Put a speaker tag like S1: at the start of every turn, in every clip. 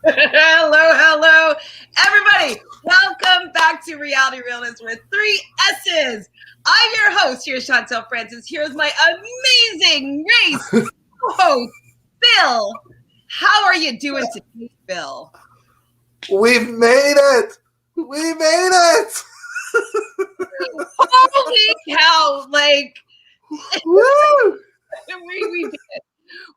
S1: Hello, everybody. Welcome back to Reality Realness with 3 S's. I'm your host, here's Chantele Francis. Here's my amazing race co-host, Phil. How are you doing today, Phil?
S2: We've made it. We made it.
S1: Holy cow.
S2: Woo!
S1: we did it.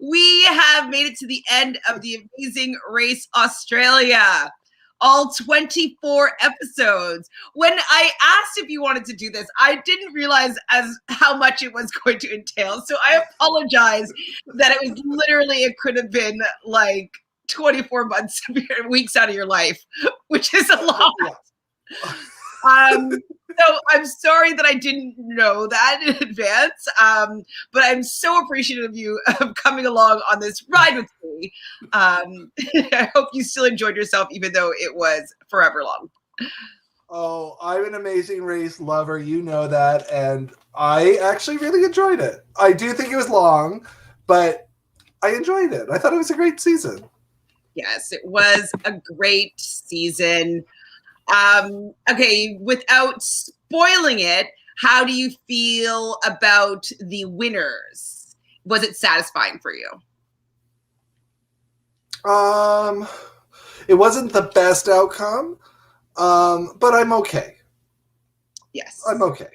S1: We have made it to the end of the Amazing Race Australia. All 24 episodes. When I asked if you wanted to do this, I didn't realize how much it was going to entail. So I apologize that it was literally, it could have been like 24 months, weeks out of your life, which is a lot. So I'm sorry that I didn't know that in advance, but I'm so appreciative of you coming along on this ride with me. I hope you still enjoyed yourself, even though it was forever long.
S2: Oh, I'm an Amazing Race lover. You know that. And I actually really enjoyed it. I do think it was long, but I enjoyed it. I thought it was a great season.
S1: Yes, it was a great season. Okay, without spoiling it, how do you feel about the winners? Was it satisfying for you?
S2: It wasn't the best outcome, but I'm okay.
S1: Yes.
S2: I'm okay.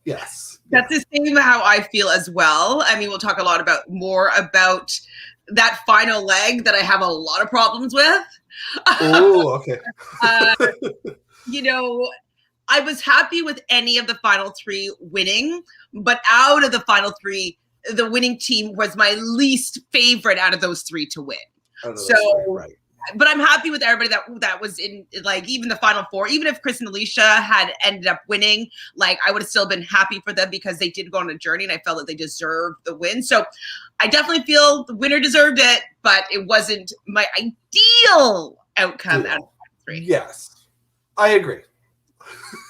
S2: Yes.
S1: That's the same how I feel as well. I mean, we'll talk a lot more about that final leg that I have a lot of problems with.
S2: Oh, okay.
S1: You know, I was happy with any of the final 3 winning, but out of the final 3, the winning team was my least favorite out of those 3 to win.
S2: Right.
S1: But I'm happy with everybody that was in, like, even the final 4. Even if Chris and Aleisha had ended up winning, like, I would have still been happy for them because they did go on a journey and I felt that they deserved the win. So I definitely feel the winner deserved it, but it wasn't my ideal outcome out of the 3.
S2: Yes, I agree.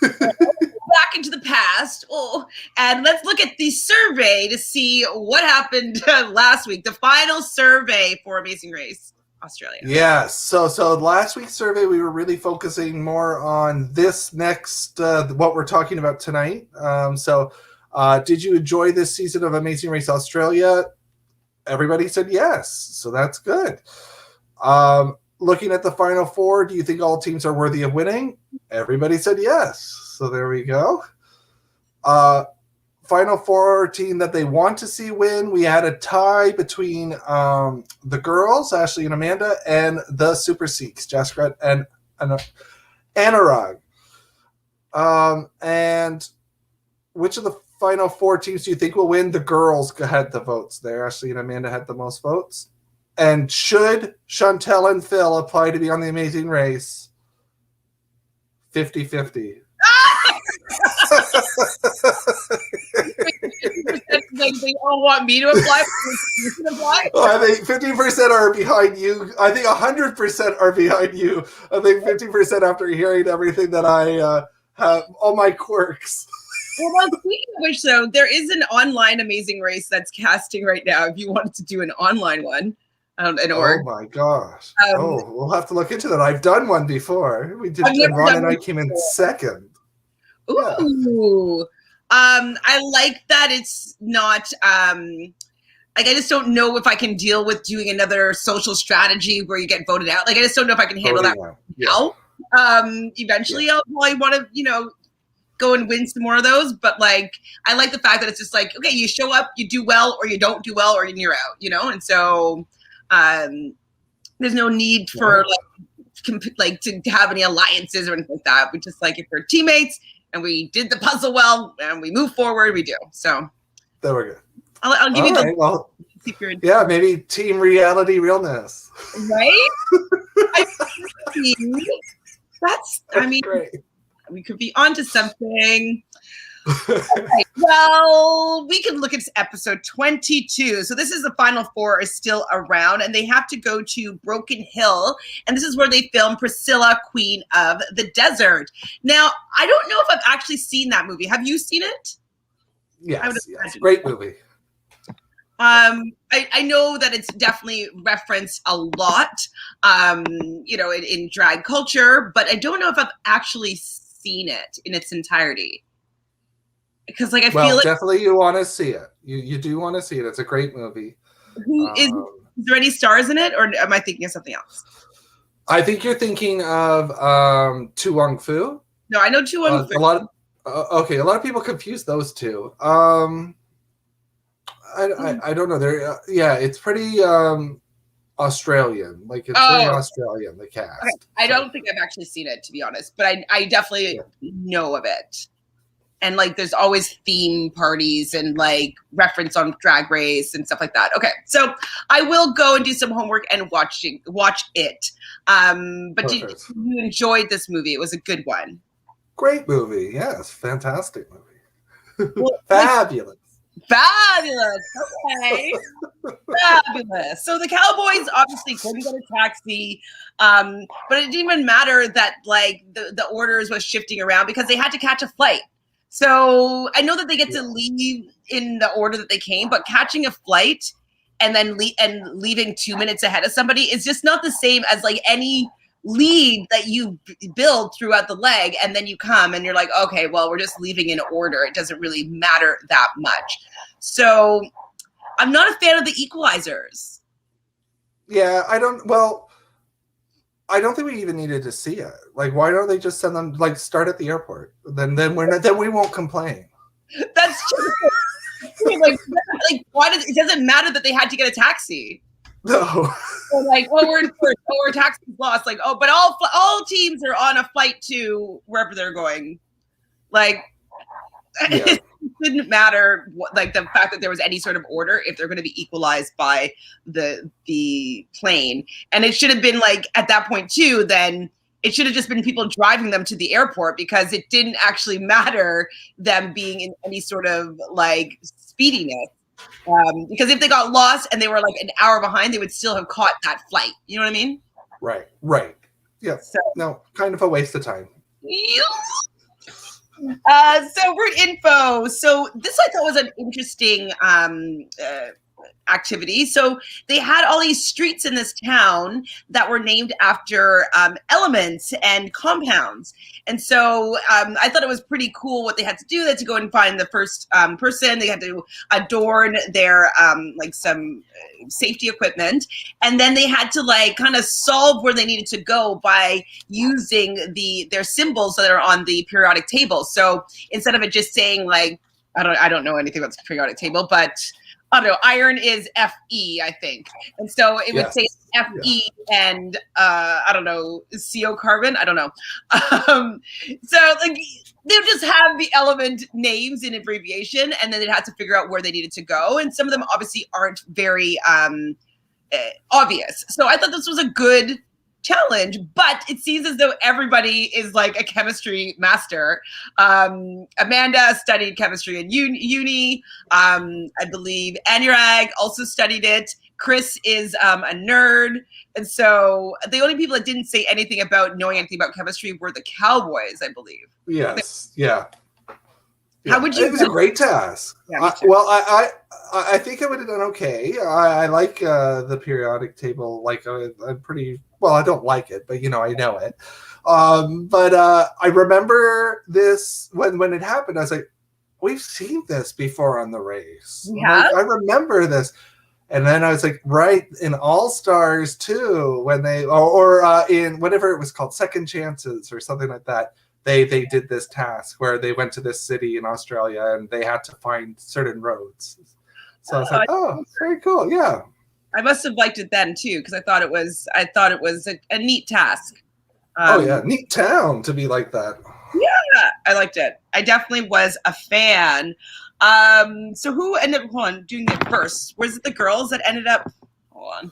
S1: Back into the past. And let's look at the survey to see what happened last week. The final survey for Amazing Race Australia.
S2: Yes. So last week's survey, we were really focusing more on this next, what we're talking about tonight. Did you enjoy this season of Amazing Race Australia? Everybody said yes. So that's good. Looking at the final 4, do you think all teams are worthy of winning? Everybody said yes. So there we go. Final 4 team that they want to see win. We had a tie between the girls, Ashley and Amanda, and the Super Seeks, Jaskira and Anurag. And which of the final 4 teams do you think will win? The girls had the votes there. Ashley and Amanda had the most votes. And should Chantele and Phil apply to be on the Amazing Race? 50-50.
S1: They all want me to apply.
S2: I think 50% are behind you. I think 100% are behind you. I think 50% after hearing everything that I have, all my quirks.
S1: Well, speaking of which, though, there is an online Amazing Race that's casting right now if you wanted to do an online one.
S2: Oh my gosh. We'll have to look into that. I've done one before. We did, and Ron and I came in second.
S1: Ooh. Yeah. I like that it's not I just don't know if I can deal with doing another social strategy where you get voted out. Like, I just don't know if I can handle that now. Eventually I'll probably want to, go and win some more of those. But like, I like the fact that it's just like, okay, you show up, you do well, or you don't do well, or you're out, And so there's no need for to have any alliances or anything like that. We just like, if we're teammates and we did the puzzle well and we move forward, we do. So
S2: there we go.
S1: I'll give you the.
S2: Well, yeah, maybe team reality realness.
S1: Right? That's
S2: great.
S1: We could be onto something. Okay, well, we can look at episode 22. So this is the final 4 is still around, and they have to go to Broken Hill, and this is where they film Priscilla, Queen of the Desert. Now, I don't know if I've actually seen that movie. Have you seen it?
S2: Yes. Great movie.
S1: I know that it's definitely referenced a lot, in drag culture, but I don't know if I've actually seen it in its entirety. Because I feel like
S2: definitely you want to see it. You do want to see it. It's a great movie.
S1: Is there any stars in it, or am I thinking of something else?
S2: I think you're thinking of Tu Wong Fu.
S1: No, I know Tu Wong Fu.
S2: A lot of people confuse those two. I don't know. They're it's pretty Australian. Like it's very Australian. The cast.
S1: Okay. I don't think I've actually seen it, to be honest, but I definitely know of it. And there's always theme parties and reference on Drag Race and stuff like that. Okay, so I will go and do some homework and watch it. But you enjoyed this movie? It was a good one.
S2: Great movie, yes, fantastic movie, well, fabulous.
S1: Okay, fabulous. So the Cowboys obviously couldn't get a taxi, but it didn't even matter that the orders was shifting around because they had to catch a flight. So I know that they get to leave in the order that they came, but catching a flight and then leaving 2 minutes ahead of somebody is just not the same as any lead that you build throughout the leg, and then you come and you're like, okay, well, we're just leaving in order. It doesn't really matter that much. So I'm not a fan of the equalizers.
S2: Yeah, I don't think we even needed to see it. Why don't they just send them start at the airport? Then we won't complain.
S1: That's true. Why it doesn't matter that they had to get a taxi.
S2: No.
S1: We're taxi's lost. But all teams are on a flight to wherever they're going. It didn't matter the fact that there was any sort of order if they're going to be equalized by the plane. And it should have been at that point too, then it should have just been people driving them to the airport, because it didn't actually matter them being in any sort of speediness. Because if they got lost and they were an hour behind, they would still have caught that flight. You know what I mean?
S2: Right. Yeah. So, no, kind of a waste of time.
S1: So word info. So this I thought was an interesting activity. So they had all these streets in this town that were named after elements and compounds. And so I thought it was pretty cool what they had to do. They had to go and find the first person. They had to adorn their some safety equipment. And then they had to kind of solve where they needed to go by using their symbols that are on the periodic table. So instead of it just saying I don't know anything about the periodic table, but I don't know, iron is Fe, I think. And so it would say Fe and, I don't know, CO carbon? I don't know. So they would just have the element names in abbreviation, and then they'd have to figure out where they needed to go. And some of them obviously aren't very obvious. So I thought this was a good challenge, but it seems as though everybody is a chemistry master. Amanda studied chemistry in uni. I believe Anurag also studied it. Chris is a nerd. And so the only people that didn't say anything about knowing anything about chemistry were the Cowboys, I believe.
S2: Yes. Yeah.
S1: How would you?
S2: It was a great task.
S1: Yeah,
S2: I think I would have done okay. I like the periodic table. I'm pretty well. I don't like it, but I know it. But I remember this when it happened. I was like, "We've seen this before on the race."
S1: Yeah,
S2: I remember this. And then I was like, right, in All Stars too, when they or in whatever it was called, Second Chances or something like that. They did this task where they went to this city in Australia and they had to find certain roads. So I was like, oh, very cool. Yeah.
S1: I must have liked it then too, because I thought it was a neat task.
S2: Neat town to be like that.
S1: Yeah, I liked it. I definitely was a fan. So who ended up doing it first? Was it the girls that ended up? Hold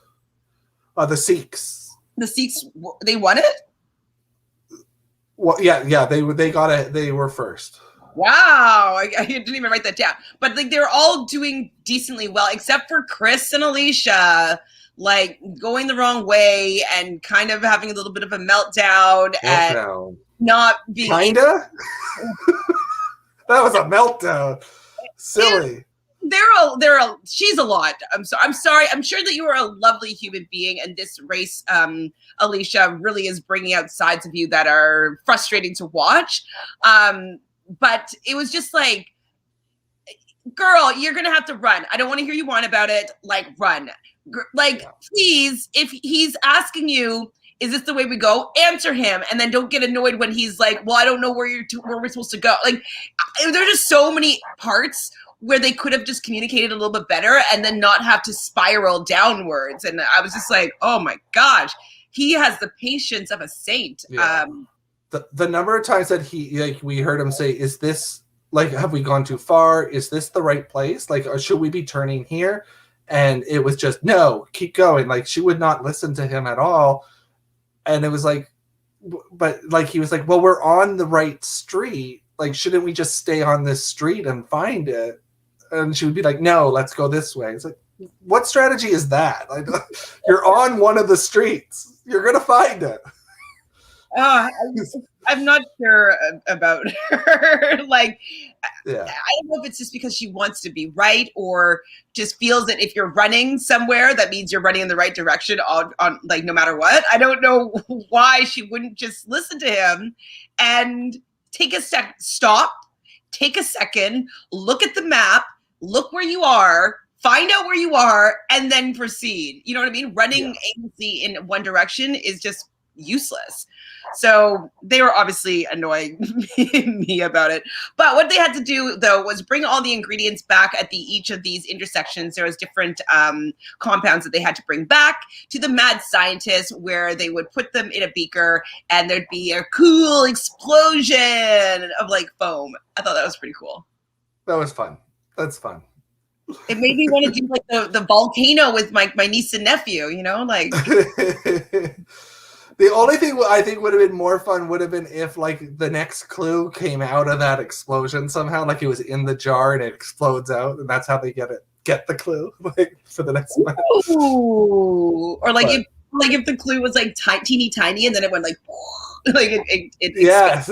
S1: on.
S2: The Sikhs.
S1: The Sikhs, they won it?
S2: Well, yeah, they got it. They were first.
S1: Wow, I didn't even write that down. But they were all doing decently well, except for Chris and Aleisha, going the wrong way and kind of having a little bit of a meltdown and not being
S2: kinda. That was a meltdown. Silly.
S1: she's a lot. I'm sorry. I'm sure that you are a lovely human being, and this race, Aleisha, really is bringing out sides of you that are frustrating to watch. But it was just like, girl, you're gonna have to run. I don't want to hear you whine about it. Like, run. Please, if he's asking you, is this the way we go? Answer him, and then don't get annoyed when he's like, well, I don't know where we're supposed to go. Like, there's just so many parts where they could have just communicated a little bit better and then not have to spiral downwards. And I was just like, oh my gosh, he has the patience of a saint.
S2: Yeah. The number of times that we heard him say, is this, like, have we gone too far? Is this the right place? Like, or should we be turning here? And it was just, no, keep going. Like, she would not listen to him at all. And it was like, but like, he was like, well, we're on the right street. Like, shouldn't we just stay on this street and find it? And she would be like, no, let's go this way. It's like, what strategy is that? Like, you're on one of the streets. You're going to find it.
S1: I'm not sure about her. Like,
S2: yeah.
S1: I don't know if it's just because she wants to be right, or just feels that if you're running somewhere, that means you're running in the right direction on like, no matter what. I don't know why she wouldn't just listen to him and take a stop, take a second, look at the map, look where you are, find out where you are, and then proceed. You know what I mean? Running aimlessly in one direction is just useless. So they were obviously annoying me about it. But what they had to do, though, was bring all the ingredients back at each of these intersections. There was different compounds that they had to bring back to the mad scientist, where they would put them in a beaker and there'd be a cool explosion of like foam. I thought that was pretty cool.
S2: That was fun. That's fun.
S1: It made me want to do like the volcano with my niece and nephew, you know, like.
S2: The only thing I think would have been more fun would have been if, like, the next clue came out of that explosion somehow, like it was in the jar and it explodes out, and that's how they get the clue, like, for the next one.
S1: Ooh. Or like, if the clue was like teeny tiny and then it went like it
S2: yes.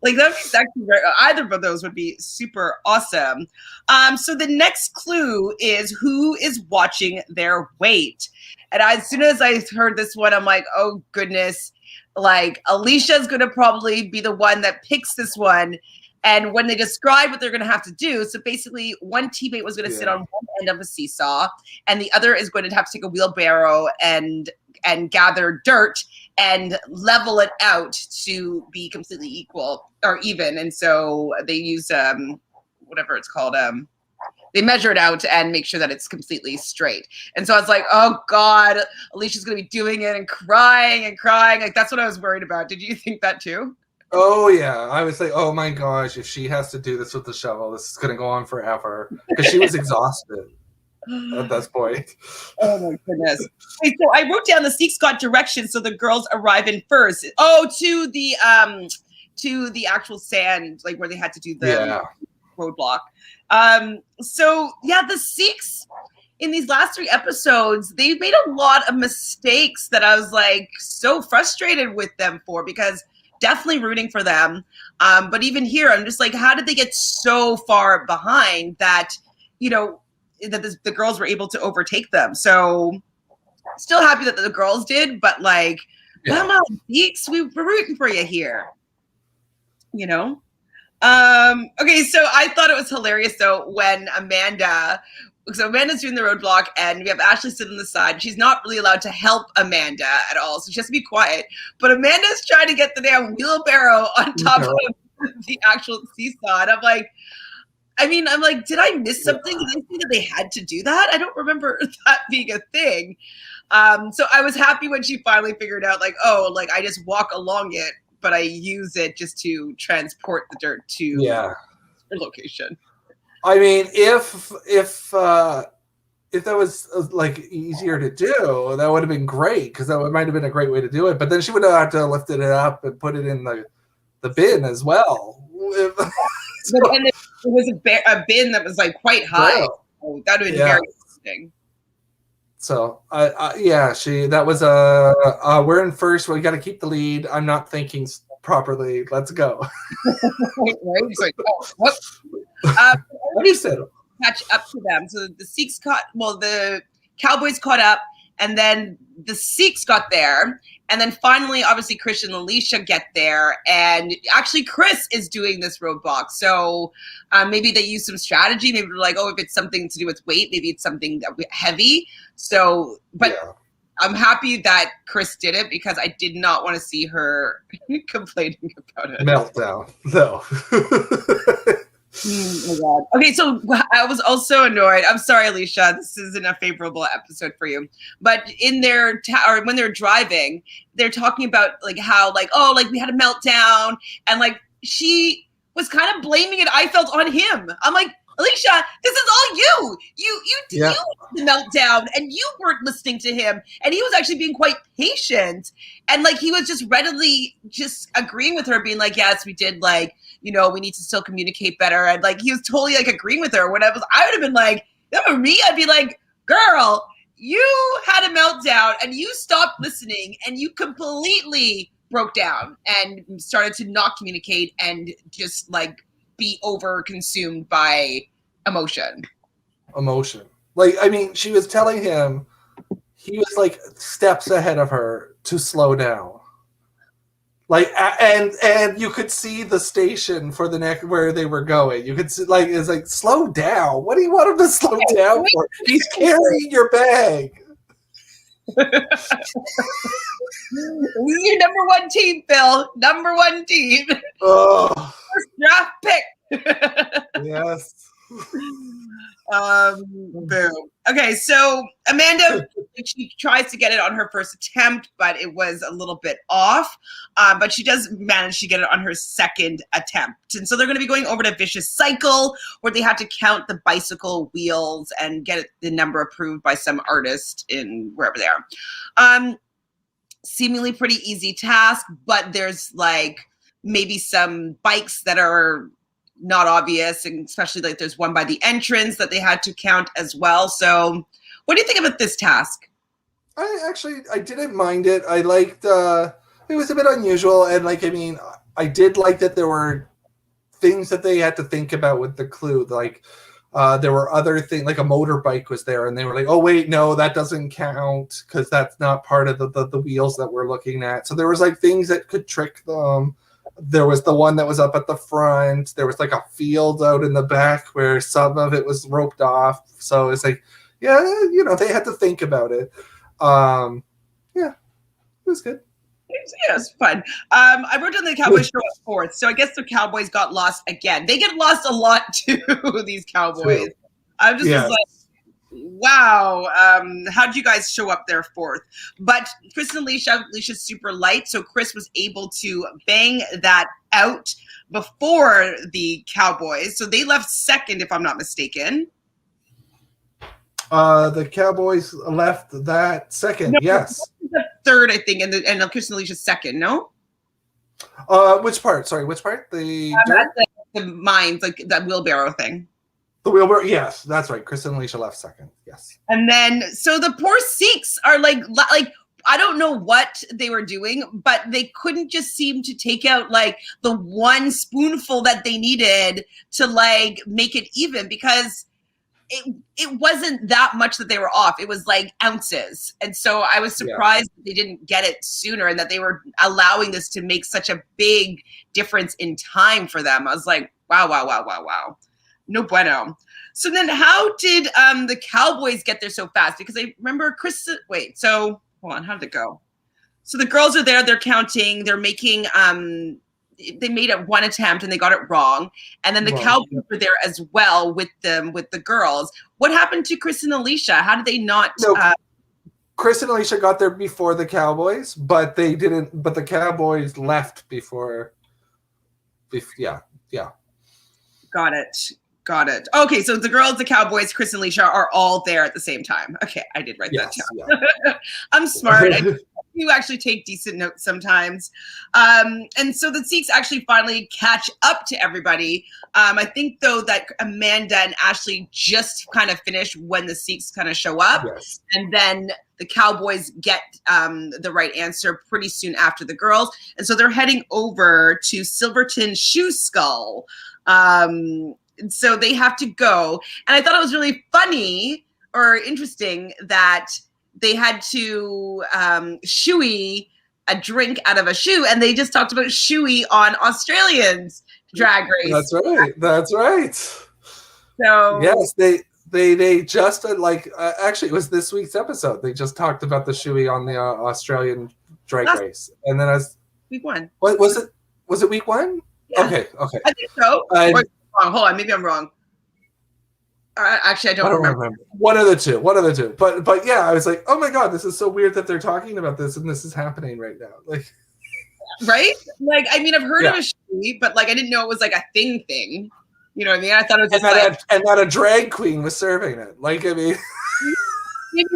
S1: Like, that would be actually either of those would be super awesome. So the next clue is who is watching their weight. And as soon as I heard this one, I'm like, oh goodness, like, Aleisha's going to probably be the one that picks this one. And when they describe what they're going to have to do, so basically one teammate was going to sit on one end of a seesaw, and the other is going to have to take a wheelbarrow and gather dirt and level it out to be completely equal or even. And so they use whatever it's called, they measure it out and make sure that it's completely straight. And so I was like, oh God, Aleisha's going to be doing it and crying and crying. Like, that's what I was worried about. Did you think that too?
S2: Oh yeah. I was like, oh my gosh, if she has to do this with the shovel, this is going to go on forever. Because she was exhausted at this point.
S1: Oh my goodness. Okay, so I wrote down the Seeks got directions, so the girls arrive in first. Oh, to the actual sand, like where they had to do the roadblock. So yeah, the Seeks in these last 3 episodes, they've made a lot of mistakes that I was like so frustrated with them for, because definitely rooting for them. But even here, I'm just like, how did they get so far behind that, you know, that the girls were able to overtake them? So still happy that the girls did, but like, come on, Seeks, we're rooting for you here, you know? Okay, so I thought it was hilarious though when Amanda's doing the roadblock and we have Ashley sitting on the side. She's not really allowed to help Amanda at all, so she has to be quiet. But Amanda's trying to get the damn wheelbarrow on top of the actual seesaw. And I'm like, did I miss something? Did I see that they had to do that? I don't remember that being a thing. So I was happy when she finally figured out, like, oh, like I just walk along it, but I use it just to transport the dirt to their location.
S2: I mean, if that was like easier to do, that would have been great, because that might have been a great way to do it. But then she would have had to lift it up and put it in the bin as well.
S1: And it was a bin that was like quite high. So that would have been very interesting.
S2: So that was we're in first. We got to keep the lead. I'm not thinking properly. Let's go.
S1: Right? He's like, oh, what? Already catch up to them. So the Cowboys caught up, and then the Sikhs got there. And then finally, obviously, Chris and Aleisha get there. And actually, Chris is doing this roadblock. So maybe they use some strategy. Maybe they're like, oh, if it's something to do with weight, maybe it's something heavy. So, but I'm happy that Chris did it because I did not want to see her complaining about it.
S2: Meltdown. No.
S1: Oh my God. Okay, so I was also annoyed. I'm sorry, Aleisha. This isn't a favorable episode for you. But in their or when they're driving, they're talking about like how we had a meltdown, and like she was kind of blaming it. I felt on him. I'm like, Aleisha, this is all you. You had the meltdown, and you weren't listening to him, and he was actually being quite patient, and like he was just readily just agreeing with her, being like, yes, we did, like, we need to still communicate better, and like he was totally like agreeing with her. When I would have been like, that were me, I'd be like, girl, you had a meltdown, and you stopped listening, and you completely broke down and started to not communicate and just like be over consumed by emotion.
S2: Like, I mean, she was telling him he was like steps ahead of her to slow down. Like, and you could see the station for the next where they were going. You could see, like, it's like, slow down. What do you want him to slow down for? He's carrying your bag.
S1: This is your number one team, Phil. Number one team.
S2: Oh.
S1: First draft pick.
S2: Yes.
S1: Boom. Okay, so Amanda, she tries to get it on her first attempt, but it was a little bit off. But she does manage to get it on her second attempt. And so they're going to be going over to Vicious Cycle, where they have to count the bicycle wheels and get the number approved by some artist in wherever they are. Seemingly pretty easy task, but there's like maybe some bikes that are not obvious, and especially like there's one by the entrance that they had to count as well. So what do you think about this task?
S2: I didn't mind it. I liked it was a bit unusual, and like, I mean, I did like that there were things that they had to think about with the clue. Like there were other things, like a motorbike was there, and they were like, oh wait, no, that doesn't count because that's not part of the wheels that we're looking at. So there was like things that could trick them. There was the one that was up at the front. There was like a field out in the back where some of it was roped off. So it's like, yeah, they had to think about it. Yeah, it was good.
S1: Yeah, it's fun. I wrote down the Cowboys show up fourth, so I guess the Cowboys got lost again. They get lost a lot too, these Cowboys. I'm just was like, wow, how did you guys show up there fourth? But Chris and Alicia's super light, so Chris was able to bang that out before the Cowboys. So they left second, if I'm not mistaken.
S2: The Cowboys left that second, yes.
S1: The third, I think, and Chris and Alicia's second, no?
S2: Which part? Sorry, which part? The
S1: mines, like that wheelbarrow thing.
S2: The wheelbarrow, yes, that's right. Chris and Aleisha left second, yes.
S1: And then, so the poor Sikhs are like I don't know what they were doing, but they couldn't just seem to take out like the one spoonful that they needed to like make it even, because it wasn't that much that they were off. It was like ounces. And so I was surprised that they didn't get it sooner and that they were allowing this to make such a big difference in time for them. I was like, wow. No bueno. So then how did the Cowboys get there so fast? Because I remember so hold on, how did it go? So the girls are there, they're counting, they're making they made it one attempt and they got it wrong. And then the Cowboys were there as well with the girls. What happened to Chris and Aleisha? How did they not
S2: Chris and Aleisha got there before the Cowboys, but they didn't, but the Cowboys left before yeah.
S1: Got it. Okay, so the girls, the Cowboys, Chris and Aleisha are all there at the same time. Okay, I did write that down. Yeah. I'm smart. You actually take decent notes sometimes. And so the Sikhs actually finally catch up to everybody. I think, though, that Amanda and Ashley just kind of finish when the Sikhs kind of show up. Yes. And then the Cowboys get the right answer pretty soon after the girls. And so they're heading over to Silverton Shoe Skull. And so they have to go. And I thought it was really funny or interesting that they had to shoey a drink out of a shoe, and they just talked about shoey on Australians Drag Race.
S2: That's right.
S1: So
S2: yes, they just actually it was this week's episode. They just talked about the shoey on the Australian Drag Race, and then as
S1: week 1.
S2: What was it? Was it week 1?
S1: Yeah.
S2: Okay.
S1: I think so. Hold on, maybe I'm wrong. Actually, I don't remember.
S2: One of the two. But yeah, I was like, oh my god, this is so weird that they're talking about this and this is happening right now. Like,
S1: right? Like, I mean, I've heard of a shoey, but like, I didn't know it was like a thing. You know what I mean? I thought it was just
S2: and that a drag queen was serving it. Like, I mean,
S1: maybe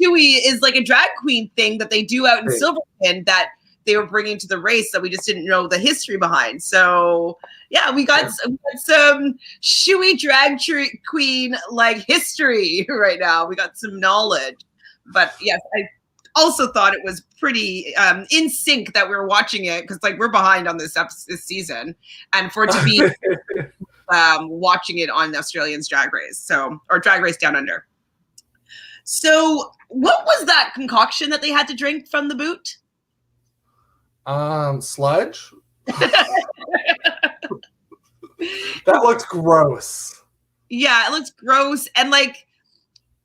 S1: shoey is like a drag queen thing that they do out in Silverton that they were bringing to the race that we just didn't know the history behind. So yeah, we got some shoey drag queen like history right now. We got some knowledge. But yes, I also thought it was pretty in sync that we were watching it because like we're behind on this season, and for it to be watching it on Australians Drag Race, or Drag Race Down Under. So what was that concoction that they had to drink from the boot?
S2: Sludge. That looks gross.
S1: Yeah, it looks gross. And like,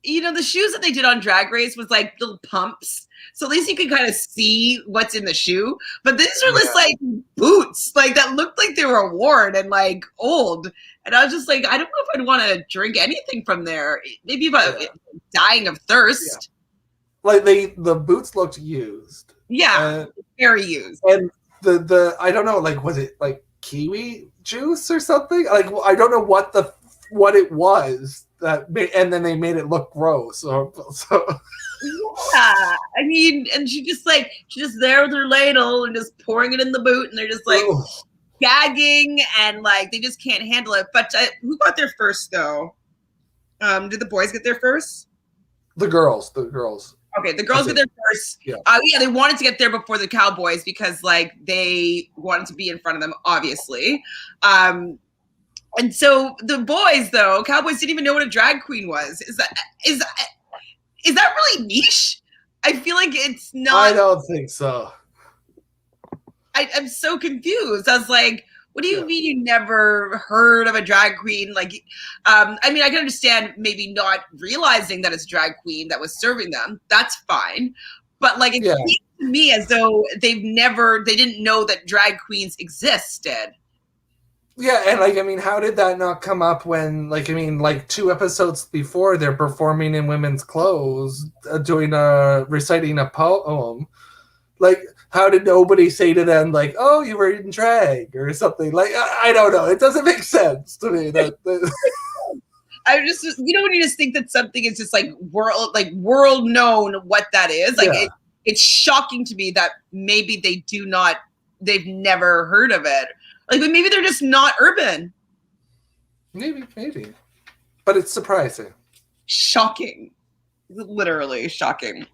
S1: you know, the shoes that they did on Drag Race was like little pumps. So at least you could kind of see what's in the shoe. But these are just like boots, like that looked like they were worn and like old. And I was just like, I don't know if I'd want to drink anything from there. Maybe if I'm dying of thirst.
S2: Yeah. Like the boots looked used.
S1: Yeah, very used.
S2: And the I don't know, like was it like kiwi juice or something? Like I don't know what it was that made, and then they made it look gross. So
S1: yeah, I mean, and she's just there with her ladle and just pouring it in the boot, and they're just like gagging and like they just can't handle it. But who got there first though? Did the boys get there first?
S2: The girls.
S1: Okay, the girls get there first. Yeah. They wanted to get there before the cowboys because like they wanted to be in front of them, obviously. And so the boys, though, cowboys didn't even know what a drag queen was. Is that really niche? I feel like it's not.
S2: I don't think so.
S1: I'm so confused. I was like, what do you mean you never heard of a drag queen? Like, I mean, I can understand maybe not realizing that it's a drag queen that was serving them. That's fine. But like, it seems to me as though they didn't know that drag queens existed.
S2: Yeah, and like, I mean, how did that not come up when, like, I mean, like 2 episodes before they're performing in women's clothes, reciting a poem. Like, how did nobody say to them, like, oh, you were in drag or something? Like, I don't know. It doesn't make sense to me.
S1: I just, when you just think that something is just like world known what that is. Like, it's shocking to me that maybe they've never heard of it. Like, but maybe they're just not urban.
S2: Maybe. But it's surprising.
S1: Shocking. Literally shocking.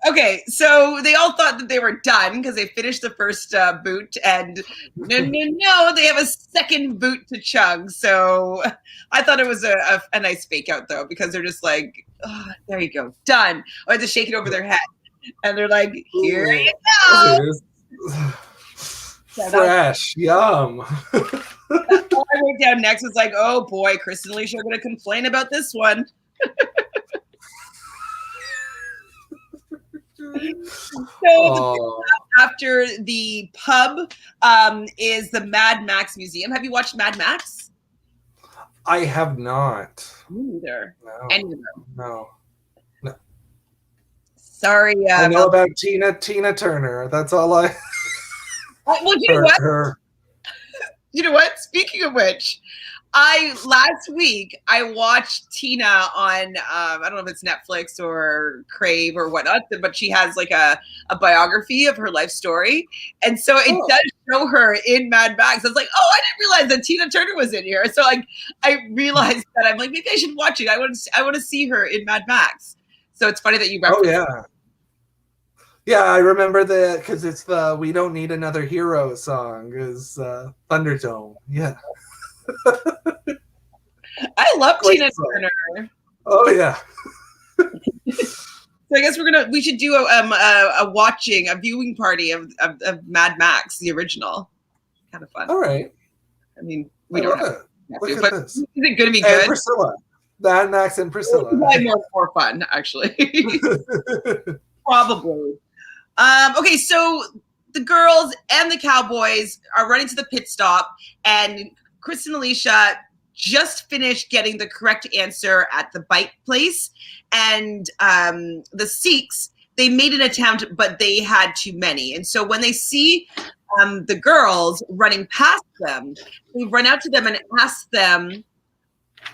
S1: Okay, so they all thought that they were done because they finished the first boot, and no, they have a second boot to chug. So I thought it was a nice fake out though, because they're just like, oh, there you go, done. Or to shake it over their head, and they're like, here you go.
S2: Fresh, yum.
S1: All I wrote down next was like, oh boy, Chris and Aleisha are going to complain about this one. So after the pub is the Mad Max Museum. Have you watched Mad Max?
S2: I have not.
S1: Me neither.
S2: No.
S1: Any of them?
S2: No.
S1: Sorry.
S2: I know about Tina Turner. That's all I.
S1: Well, you know what? You know what? Speaking of which, last week I watched Tina on I don't know if it's Netflix or Crave or whatnot, but she has like a biography of her life story, and so it does show her in Mad Max. I was like, oh, I didn't realize that Tina Turner was in here. So like I realized that I'm like, maybe I should watch it. I want to see her in Mad Max. So it's funny that you referenced.
S2: Oh yeah. Yeah, I remember that because it's the "We Don't Need Another Hero" song is Thunderdome. Yeah.
S1: I love
S2: Great
S1: Tina
S2: song.
S1: Turner.
S2: Oh yeah.
S1: So I guess we should do a viewing party of Mad Max, the original. Kind of fun.
S2: All right.
S1: I mean, we don't have to,
S2: Look at
S1: but
S2: this.
S1: is it going to be
S2: And
S1: good?
S2: Priscilla. Mad Max and Priscilla.
S1: Probably more fun, actually. Probably. Okay, so the girls and the Cowboys are running to the pit stop, and Chris and Aleisha just finished getting the correct answer at the bite place, and the Sikhs, they made an attempt, but they had too many. And so when they see the girls running past them, they run out to them and ask them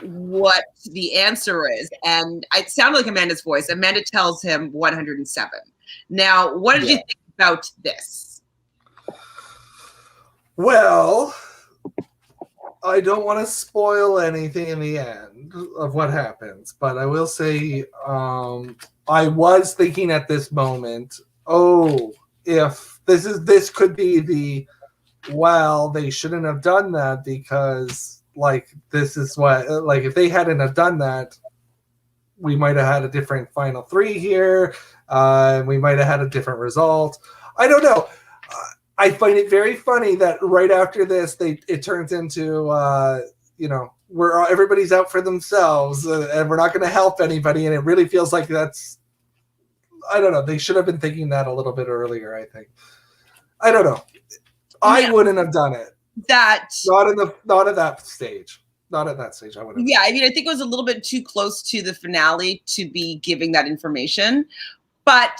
S1: what the answer is. And it sounded like Amanda's voice. Amanda tells him 107. Now, what did you think about this?
S2: Well, I don't want to spoil anything in the end of what happens, but I will say I was thinking at this moment, if this could be they shouldn't have done that because this is what if they hadn't have done that, we might have had a different final three here. We might have had a different result. I don't know. I find it very funny that right after this, it turns into everybody's out for themselves and we're not going to help anybody, and it really feels like that's, I don't know. They should have been thinking that a little bit earlier. I think. I don't know. I wouldn't have done it. Not at that stage. Not at that stage. I wouldn't.
S1: Yeah, I mean, I think it was a little bit too close to the finale to be giving that information, but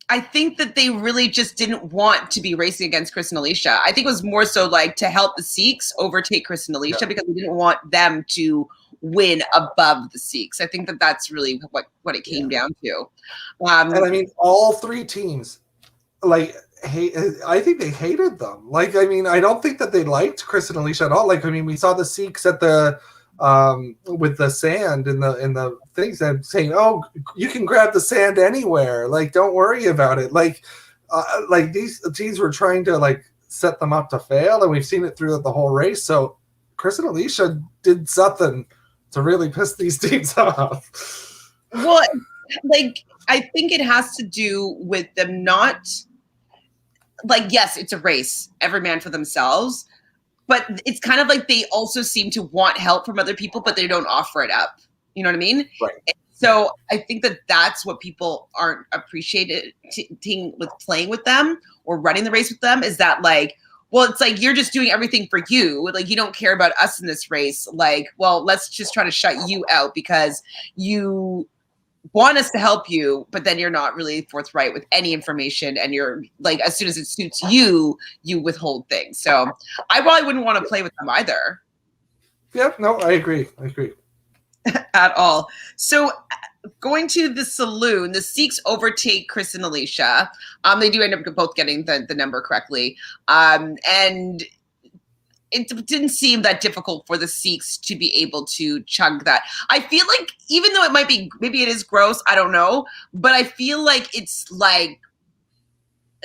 S1: I think that they really just didn't want to be racing against Chris and Aleisha. I think it was more so to help the Sikhs overtake Chris and Aleisha because we didn't want them to win above the Sikhs. I think that that's really what it came down to.
S2: And I mean, all three teams, I think they hated them. I don't think that they liked Chris and Aleisha at all. We saw the Sikhs at the with the sand in the things and saying, "Oh, you can grab the sand anywhere. Don't worry about it." These teams were trying to set them up to fail, and we've seen it throughout the whole race. So Chris and Aleisha did something to really piss these teams off.
S1: Well, I think it has to do with them not. Yes, it's a race, every man for themselves, but it's kind of they also seem to want help from other people, but they don't offer it up. You know what I mean?
S2: Right.
S1: So I think that that's what people aren't appreciating with playing with them or running the race with them is that it's you're just doing everything for you. You don't care about us in this race. Let's just try to shut you out because you want us to help you, but then you're not really forthright with any information, and you're as soon as it suits you, you withhold things. So I probably wouldn't want to play with them either.
S2: Yeah, no, I agree.
S1: At all. So going to the saloon, the Sikhs overtake Chris and Aleisha. They do end up both getting the number correctly. And it didn't seem that difficult for the Sikhs to be able to chug that. I feel even though it might be, maybe it is gross, I don't know, but I feel it's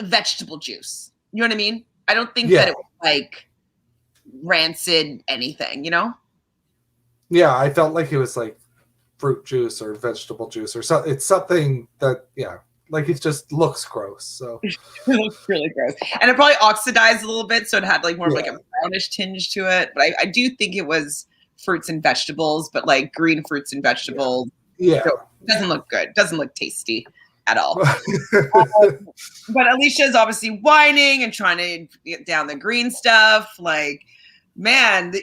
S1: vegetable juice. You know what I mean? I don't think that it was rancid anything, you know?
S2: Yeah, I felt like it was fruit juice or vegetable juice or something. It's something that, it just looks gross. So
S1: it looks really gross, and it probably oxidized a little bit, so it had more of a brownish tinge to it. But I do think it was fruits and vegetables, but green fruits and vegetables.
S2: Yeah,
S1: so it doesn't look good. Doesn't look tasty at all. But Aleisha is obviously whining and trying to get down the green stuff. Man,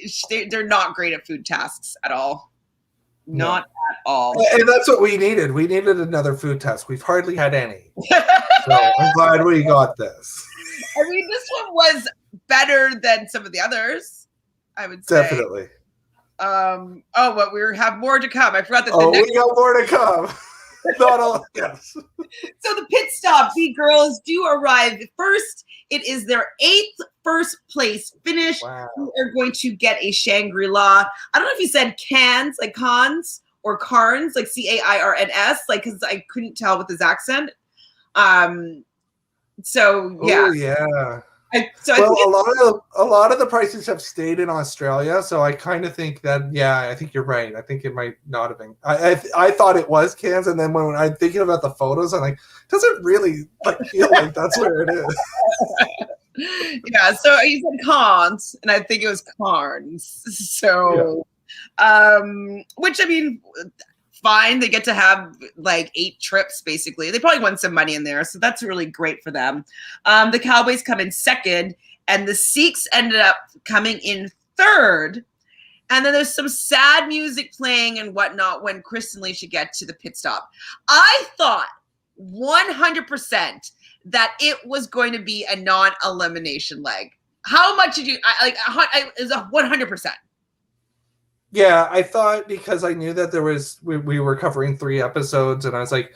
S1: they're not great at food tasks at all. Not at all.
S2: And that's what we needed. We needed another food test. We've hardly had any. So I'm glad we got this.
S1: I mean, this one was better than some of the others, I would say.
S2: Definitely.
S1: But we have more to come. I forgot that.
S2: We got more to come. Not all. Yes.
S1: So the pit stop, the girls do arrive first. It is their 8th first place finish.
S2: Wow.
S1: We are going to get a Shangri-La. I don't know if you said cans, cons, or carns, CAIRNS, because I couldn't tell with his accent. So yeah.
S2: Oh yeah.
S1: I
S2: Well,
S1: think
S2: a lot of the prices have stayed in Australia, so I kind of think that I think you're right. I think it might not have been. I thought it was Cairns, and then when I'm thinking about the photos, I'm like, does it really feel like that's where it is?
S1: yeah. So he said Cairns, and I think it was Cairns. So, which I mean, fine. They get to have like 8 trips basically. They probably won some money in there, so that's really great for them. The Cowboys come in second, and the Sikhs ended up coming in third. And then there's some sad music playing and whatnot when Chris and Aleisha get to the pit stop. I thought 100% that it was going to be a non-elimination leg. How much did you is a 100%?
S2: Yeah, I thought, because I knew that we were covering 3 episodes, and I was like,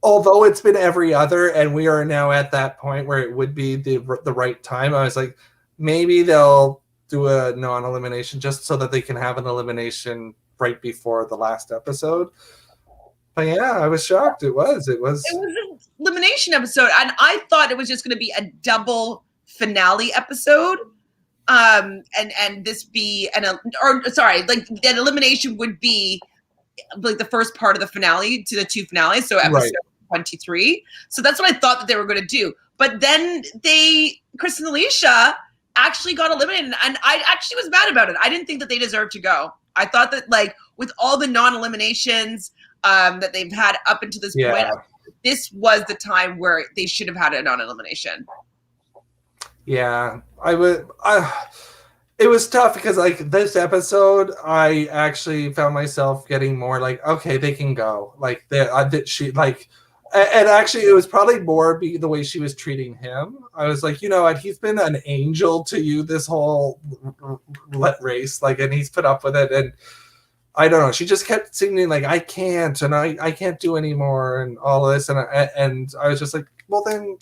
S2: although it's been every other, and we are now at that point where it would be the right time, I was like, maybe they'll do a non-elimination just so that they can have an elimination right before the last episode. But yeah, I was shocked. It was an
S1: elimination episode, and I thought it was just going to be a double finale episode. And this be an elimination would be like the first part of the finale to the 2 finales, so episode 23. So that's what I thought that they were going to do. But then Chris and Aleisha actually got eliminated, and I actually was mad about it. I didn't think that they deserved to go. I thought that, like, with all the non-eliminations that they've had up until this point, this was the time where they should have had a non-elimination.
S2: Yeah, it was tough because, like, this episode, I actually found myself getting more like, okay, they can go. Like, and actually, it was probably more the way she was treating him. I was like, you know what, he's been an angel to you this whole race, like, and he's put up with it. And I don't know, she just kept singing like, I can't, and I can't do anymore, and all this, and I was just like, well, then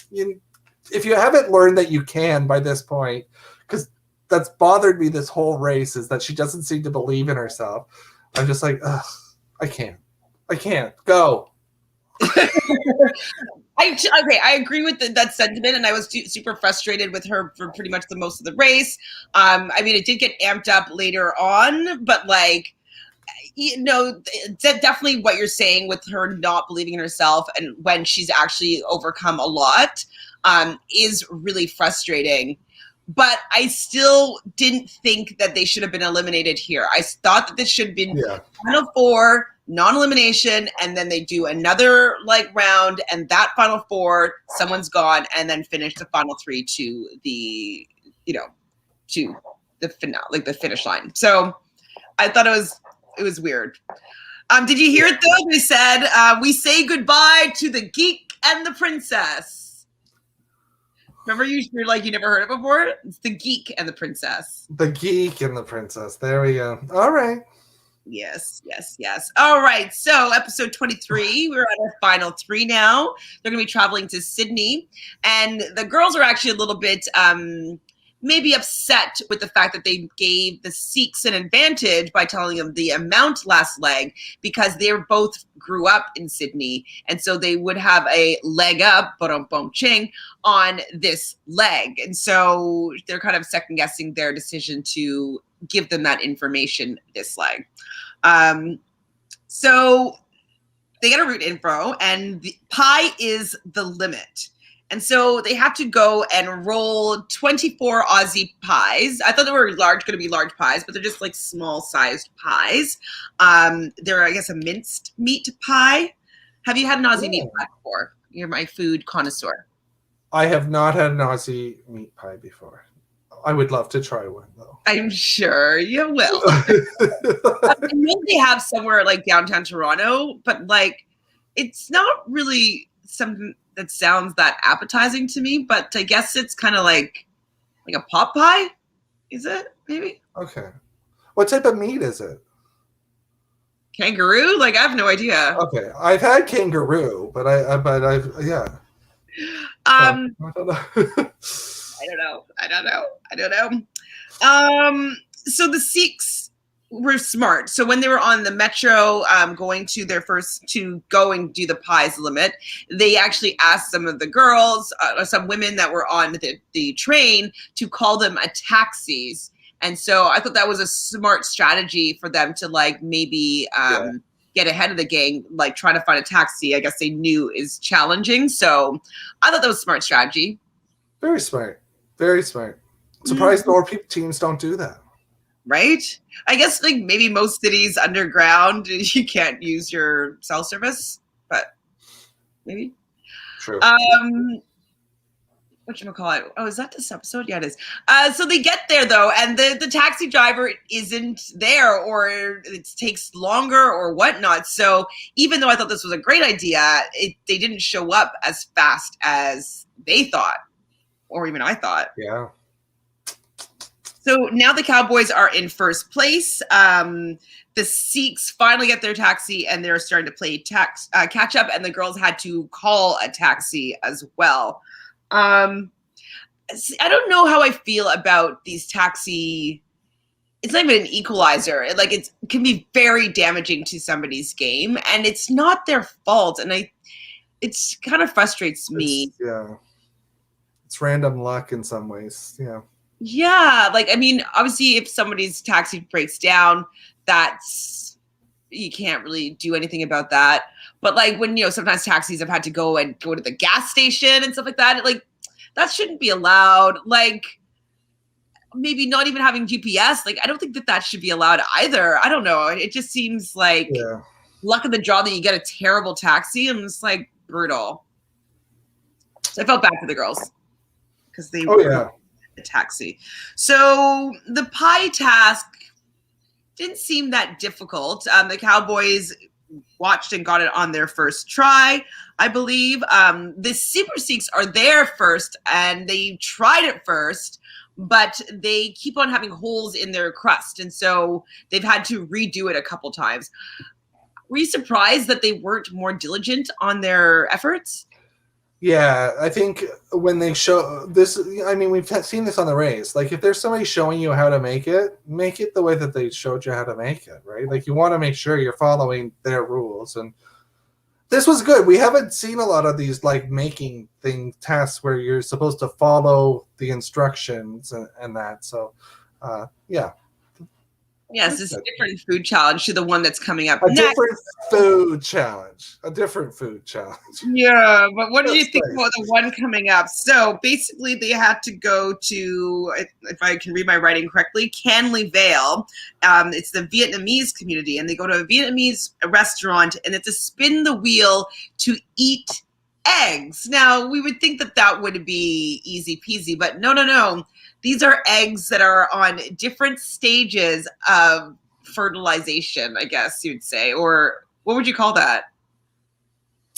S2: if you haven't learned that you can by this point, because that's bothered me this whole race, is that she doesn't seem to believe in herself. I'm just like, ugh, I can't go.
S1: I agree with that sentiment, and I was super frustrated with her for pretty much the most of the race. I mean, it did get amped up later on, but, like, definitely what you're saying with her not believing in herself, and when she's actually overcome a lot, is really frustrating. But I still didn't think that they should have been eliminated here. I thought that this should have been final 4, non-elimination, and then they do another round, and that final 4, someone's gone, and then finish the final 3 to the to the finale, the finish line. So I thought it was weird. Did you hear it though? They said we say goodbye to the geek and the princess. Remember, you're like, you never heard it before? It's the geek and the princess.
S2: The geek and the princess. There we go. All right.
S1: Yes. All right. So episode 23, we're at our final 3 now. They're going to be traveling to Sydney. And the girls are actually a little bit maybe upset with the fact that they gave the Sikhs an advantage by telling them the amount last leg, because they both grew up in Sydney, and so they would have a leg up, ching, on this leg. And so they're kind of second guessing their decision to give them that information this leg. So they get a route info, and the pie is the limit. And so they have to go and roll 24 Aussie pies. I thought they were going to be large pies, but they're just like small sized pies. They're, I guess, a minced meat pie. Have you had an Aussie meat pie before? You're my food connoisseur.
S2: I have not had an Aussie meat pie before. I would love to try one, though.
S1: I'm sure you will. I know they have somewhere like downtown Toronto, but like it's not really something that sounds that appetizing to me, but I guess it's kind of like a pot pie. Is it? Maybe.
S2: Okay. What type of meat is it?
S1: Kangaroo? Like, I have no idea.
S2: Okay. I've had kangaroo, but I've yeah.
S1: I don't know. So the Sikhs were smart. So when they were on the metro, going to their first to go and do the pies limit, they actually asked some of the girls, some women that were on the train, to call them a taxis. And so I thought that was a smart strategy for them to like maybe get ahead of the gang, like trying to find a taxi. I guess they knew is challenging. So I thought that was a smart strategy.
S2: Very smart. Very smart. Surprised more teams don't do that.
S1: Right? I guess like maybe most cities underground you can't use your cell service, but maybe.
S2: True.
S1: Whatchamacallit? Oh, is that this episode? Yeah, it is. So they get there though, and the taxi driver isn't there, or it takes longer or whatnot. So even though I thought this was a great idea, they didn't show up as fast as they thought, or even I thought.
S2: Yeah.
S1: So now the Cowboys are in first place. The Sikhs finally get their taxi, and they're starting to play catch up, and the girls had to call a taxi as well. I don't know how I feel about these taxi. It's not even an equalizer. It can be very damaging to somebody's game, and it's not their fault. And it's kind of frustrates me.
S2: It's random luck in some ways. Yeah.
S1: Yeah, like I mean, obviously, if somebody's taxi breaks down, you can't really do anything about that. But like when sometimes taxis have had to go to the gas station and stuff like that, that shouldn't be allowed. Like maybe not even having GPS. Like I don't think that should be allowed either. I don't know. It just seems like luck of the draw that you get a terrible taxi, and it's like brutal. So I felt bad for the girls because they were a taxi. So the pie task didn't seem that difficult. The Cowboys watched and got it on their first try, I believe. The Super Sikhs are there first, and they tried it first, but they keep on having holes in their crust, and so they've had to redo it a couple times. Were you surprised that they weren't more diligent on their efforts?
S2: Yeah, I think when they show this, I mean, we've seen this on the race. Like, if there's somebody showing you how to make it the way that they showed you how to make it, right? Like, you want to make sure you're following their rules. And this was good. We haven't seen a lot of these, like, making tasks where you're supposed to follow the instructions and that. So, yeah.
S1: Yes, it's a different food challenge to the one that's coming up next.
S2: Different food challenge.
S1: Yeah, but what do you think about the one coming up? So basically they had to go to, if I can read my writing correctly, Canley Vale. It's the Vietnamese community, and they go to a Vietnamese restaurant, and it's a spin the wheel to eat eggs. Now, we would think that would be easy peasy, but no. These are eggs that are on different stages of fertilization, I guess you'd say. Or what would you call that?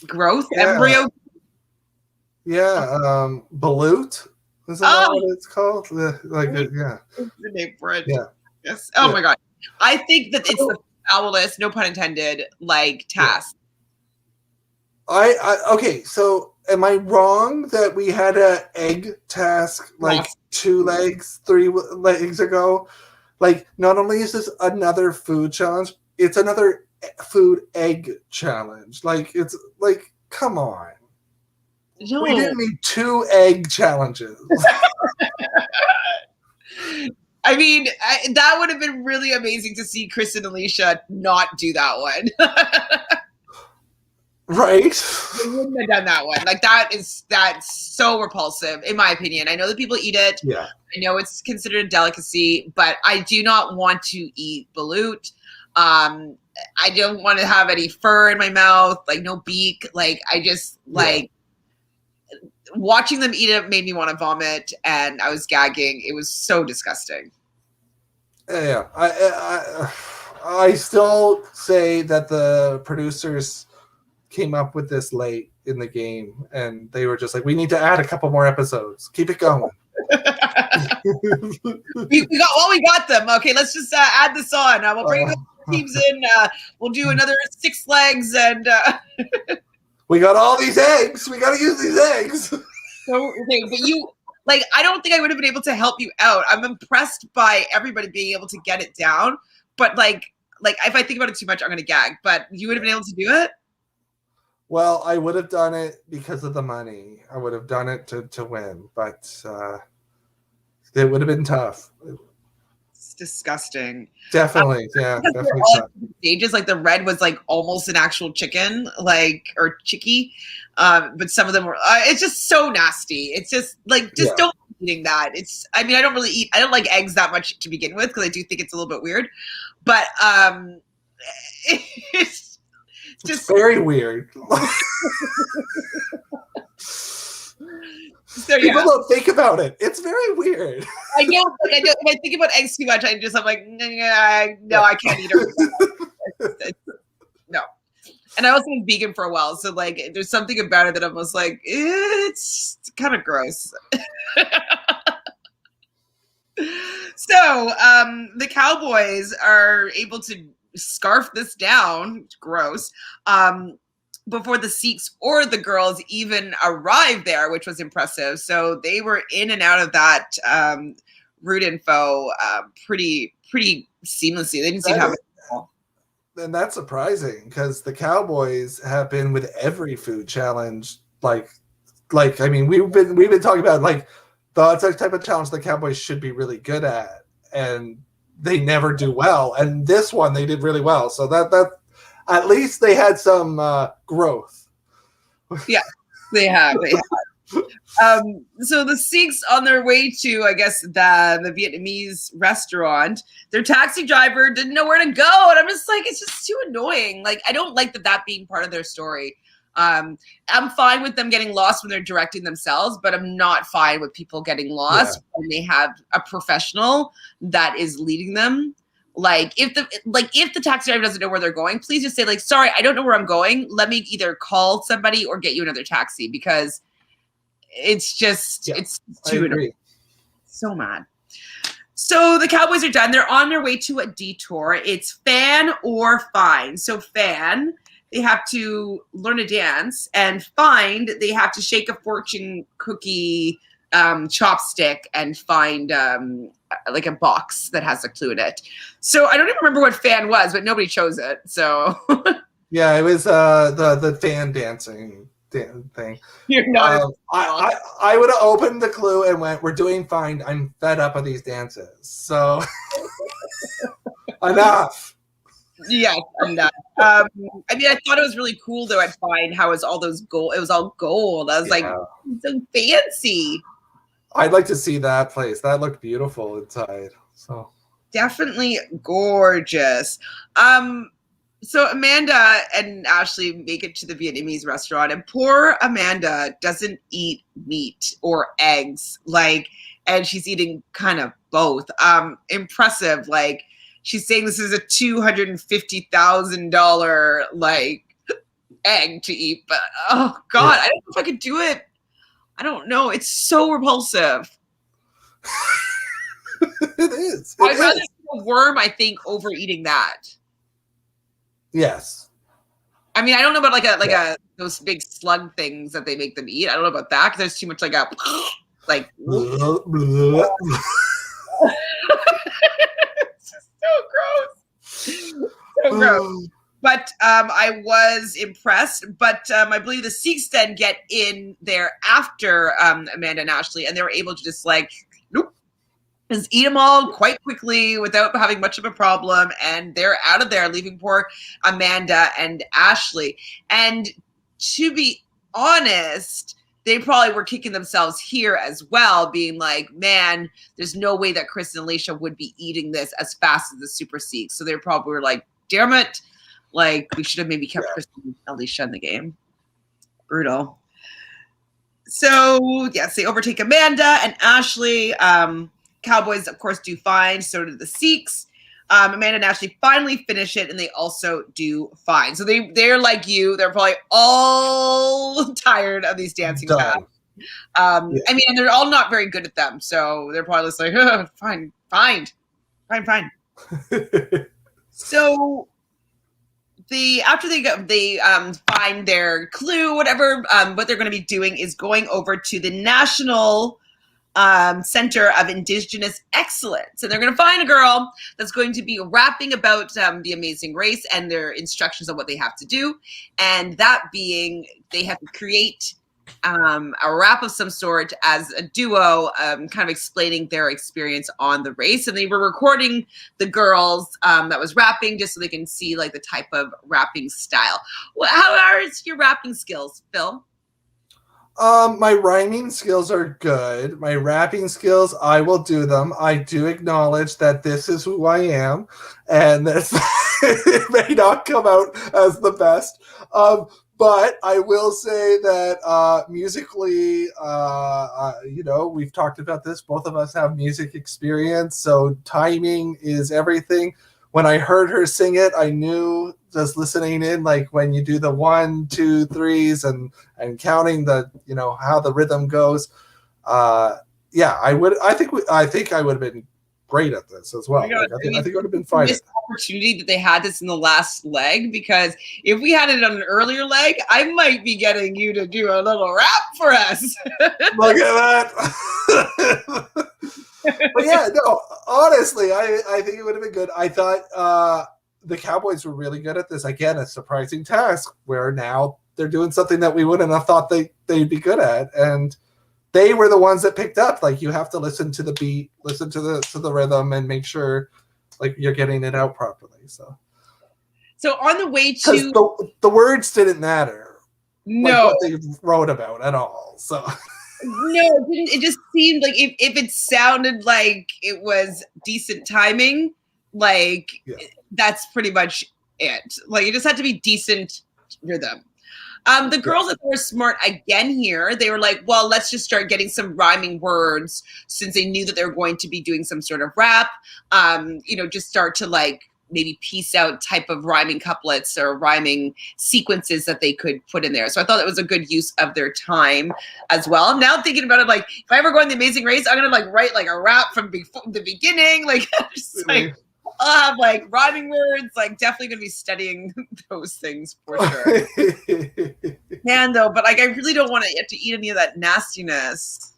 S1: Growth? Embryo?
S2: Yeah, balut. Is that what it's called? Yeah.
S1: The name for it.
S2: Yeah.
S1: Yes. Oh my God. I think that it's the foulest, no pun intended, like task.
S2: Okay, so am I wrong that we had an egg task like 2 legs, 3 legs ago? Like, not only is this another food challenge, it's another food egg challenge. Like, it's like, come on. No. We didn't need 2 egg challenges.
S1: I mean, that would have been really amazing to see Chris and Aleisha not do that one.
S2: Right.
S1: They wouldn't have done that one. Like that's so repulsive, in my opinion. I know that people eat it.
S2: Yeah.
S1: I know it's considered a delicacy, but I do not want to eat balut. I don't want to have any fur in my mouth, like no beak. Like I just watching them eat it made me want to vomit, and I was gagging. It was so disgusting.
S2: Yeah. I still say that the producers came up with this late in the game, and they were just like, we need to add a couple more episodes. Keep it going.
S1: we got them. Okay, let's just add this on. We'll bring the teams in. We'll do another 6 legs, and
S2: we got all these eggs. We got to use these eggs.
S1: So, okay, but I don't think I would have been able to help you out. I'm impressed by everybody being able to get it down, but like if I think about it too much, I'm gonna gag. But you would have been able to do it.
S2: Well, I would have done it because of the money. I would have done it to win, but it would have been tough.
S1: It's disgusting.
S2: Definitely, yeah, definitely.
S1: Stages like the red was like almost an actual chicken, like or chickie, but some of them were. It's just so nasty. It's just like don't be eating that. It's. I mean, I don't really eat. I don't like eggs that much to begin with because I do think it's a little bit weird, but it's just
S2: very weird.
S1: So,
S2: people don't think about it. It's very weird.
S1: I know. Like, I know. If I think about eggs too much, I'm like, no, I can't eat it. No. And I also been vegan for a while, so like, there's something about it that I'm almost like, it's kind of gross. So the Cowboys are able to scarf this down. Gross. Before the Sikhs or the girls even arrived there, which was impressive. So they were in and out of that route info pretty seamlessly. They didn't seem to have it.
S2: And that's surprising because the Cowboys have been with every food challenge. Like I mean, we've been talking about like the type of challenge the Cowboys should be really good at, and they never do well. And this one they did really well. So that at least they had some growth.
S1: Yeah, they have. So the Sikhs on their way to, I guess, the Vietnamese restaurant, their taxi driver didn't know where to go. And I'm just like, it's just too annoying. Like, I don't like that being part of their story. I'm fine with them getting lost when they're directing themselves, but I'm not fine with people getting lost when they have a professional that is leading them. Like if the taxi driver doesn't know where they're going, please just say like, sorry, I don't know where I'm going. Let me either call somebody or get you another taxi, because it's just, it's too annoying. So mad. So the Cowboys are done. They're on their way to a detour. It's fan or find. So fan, they have to learn a dance, and find, they have to shake a fortune cookie chopstick and find like a box that has a clue in it. So I don't even remember what fan was, but nobody chose it. So
S2: yeah, it was the fan dancing thing.
S1: You're not.
S2: I would have opened the clue and went, "We're doing find. I'm fed up of these dances. So enough."
S1: Yes, I'm done. I mean, I thought it was really cool though at Find how it was all those gold. It was all gold. I was like, so fancy.
S2: I'd like to see that place. That looked beautiful inside. So
S1: definitely gorgeous. So Amanda and Ashley make it to the Vietnamese restaurant, and poor Amanda doesn't eat meat or eggs, and she's eating kind of both. Impressive. Like, she's saying this is a $250,000 egg to eat, but oh God, I don't know if I could do it. I don't know. It's so repulsive.
S2: It is.
S1: I'd rather eat a worm, I think, over eating that.
S2: Yes.
S1: I mean, I don't know about those big slug things that they make them eat. I don't know about that because there's too much it's just so gross. So gross. But I was impressed. But I believe the Sikhs then get in there after Amanda and Ashley, and they were able to just just eat them all quite quickly without having much of a problem. And they're out of there, leaving poor Amanda and Ashley. And to be honest, they probably were kicking themselves here as well, being like, man, there's no way that Chris and Aleisha would be eating this as fast as the Super Sikhs. So they probably were like, damn it. We should have maybe kept Chris and Aleisha in the game. Brutal. So, yes, they overtake Amanda and Ashley. Cowboys, of course, do fine. So do the Sikhs. Amanda and Ashley finally finish it, and they also do fine. So they're like you. They're probably all tired of these dancing tasks. I mean, and they're all not very good at them. So they're probably just like, oh, fine. So after they find their clue, whatever, what they're going to be doing is going over to the national Center of Indigenous Excellence. And they're going to find a girl that's going to be rapping about the Amazing Race and their instructions on what they have to do. And that being, they have to create a rap of some sort as a duo, kind of explaining their experience on the race. And they were recording the girls that was rapping just so they can see like the type of rapping style. Well, how are your rapping skills, Phil?
S2: My rhyming skills are good. My rapping skills, I will do them. I do acknowledge that this is who I am, and this it may not come out as the best. But I will say that musically, we've talked about this. Both of us have music experience, so timing is everything. When I heard her sing it, I knew just listening in, like when you do the 1, 2, 3s and counting the, how the rhythm goes. I think I would have been great at this as well. I think it would have been fine.
S1: This opportunity that they had this in the last leg, because if we had it on an earlier leg, I might be getting you to do a little rap for us.
S2: Look at that. But yeah, no, honestly, I think it would have been good. I thought the Cowboys were really good at this. Again, a surprising task where now they're doing something that we wouldn't have thought they'd be good at. And they were the ones that picked up. Like, you have to listen to the beat, listen to the rhythm, and make sure like you're getting it out properly. So
S1: on the way to
S2: the words didn't matter.
S1: No,
S2: like what they wrote about at all. So.
S1: No, it didn't. It just seemed like if it sounded like it was decent timing, like that's pretty much it. Like, it just had to be decent rhythm. The girls that were smart again here, they were like, well, let's just start getting some rhyming words, since they knew that they were going to be doing some sort of rap. Just start to like maybe piece out type of rhyming couplets or rhyming sequences that they could put in there. So I thought that was a good use of their time as well. Now thinking about it, like if I ever go on The Amazing Race, I'm gonna like write like a rap from the beginning, like just like I'll have like rhyming words. Like, definitely gonna be studying those things for sure. Man, though, but like I really don't want to have to eat any of that nastiness.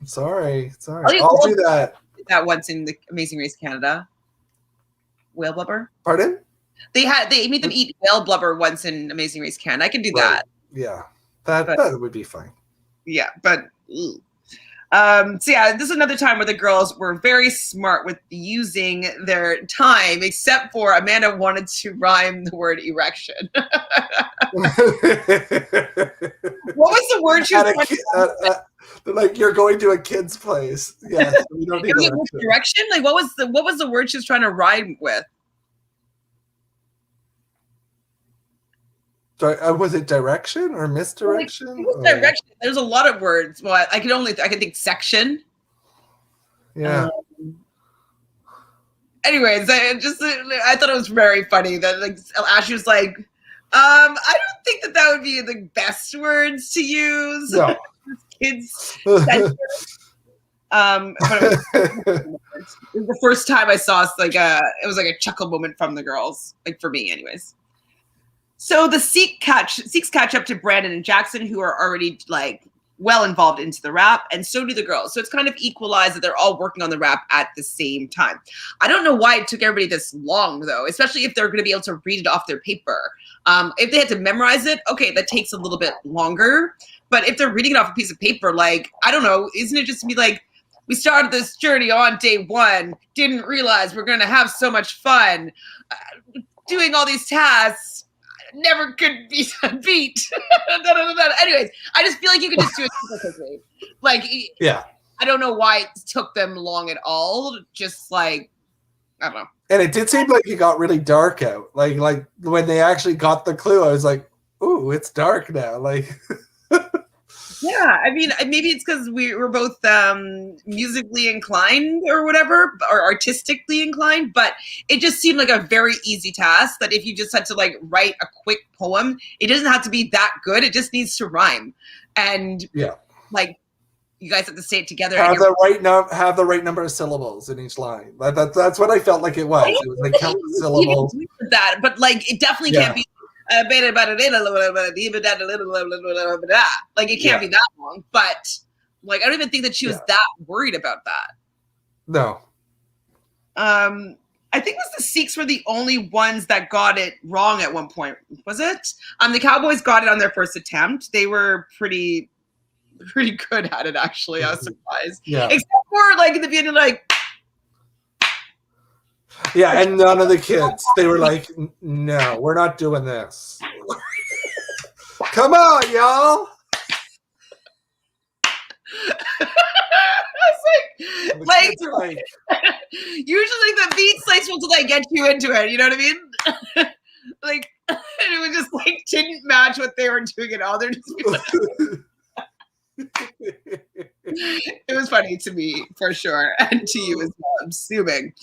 S2: Sorry. I'll do that.
S1: That once in The Amazing Race Canada. Whale blubber?
S2: Pardon?
S1: They made them eat whale blubber once in Amazing Race Canada. I can do that.
S2: Yeah, that would be fine.
S1: Yeah, but this is another time where the girls were very smart with using their time, except for Amanda wanted to rhyme the word erection. What was the word she was
S2: like, you're going to a kid's place. Yeah, we don't need
S1: direction. Like, what was the word she was trying to rhyme with?
S2: Was it direction or misdirection?
S1: It was direction. There's a lot of words. Well, I can think section.
S2: Yeah.
S1: Anyways, I thought it was very funny that like Ashley was like, I don't think that would be the best words to use.
S2: No.
S1: Kids. But it was the first time I saw it was like a chuckle moment from the girls, like for me, anyways. So the Sikhs catch up to Brandon and Jackson, who are already like well involved into the rap, and so do the girls. So it's kind of equalized that they're all working on the rap at the same time. I don't know why it took everybody this long, though, especially if they're going to be able to read it off their paper. If they had to memorize it, okay, that takes a little bit longer. But if they're reading it off a piece of paper, like, I don't know, isn't it just to be like, we started this journey on day 1, didn't realize we're going to have so much fun doing all these tasks, never could be beat. Anyways, I just feel like you could just do it super quickly. Like,
S2: yeah,
S1: I don't know why it took them long at all. Just like, I don't know.
S2: And it did seem like it got really dark out. Like when they actually got the clue, I was like, ooh, it's dark now. Like...
S1: Yeah, I mean, maybe it's because we were both musically inclined or whatever, or artistically inclined, but it just seemed like a very easy task that if you just had to like write a quick poem, it doesn't have to be that good. It just needs to rhyme. And like, you guys have to say it together.
S2: Have the right number of syllables in each line. That's what I felt like it was. It was like count the syllables.
S1: That, but like, it definitely can't be. Like, it can't be that long, but Like, I don't even think that she was that worried about that.
S2: No.
S1: I think it was the Sikhs were the only ones that got it wrong at one point. Was it? The Cowboys got it on their first attempt. They were pretty good at it, actually. I was surprised.
S2: Yeah.
S1: Except for, like, in the beginning, like...
S2: Yeah, and none of the kids. They were like, no, we're not doing this. Come on, y'all.
S1: It's like usually the beat slice will like get you into it, you know what I mean? Like, and it was just like didn't match what they were doing at all. They're just it was funny to me for sure, and to you as well, I'm assuming.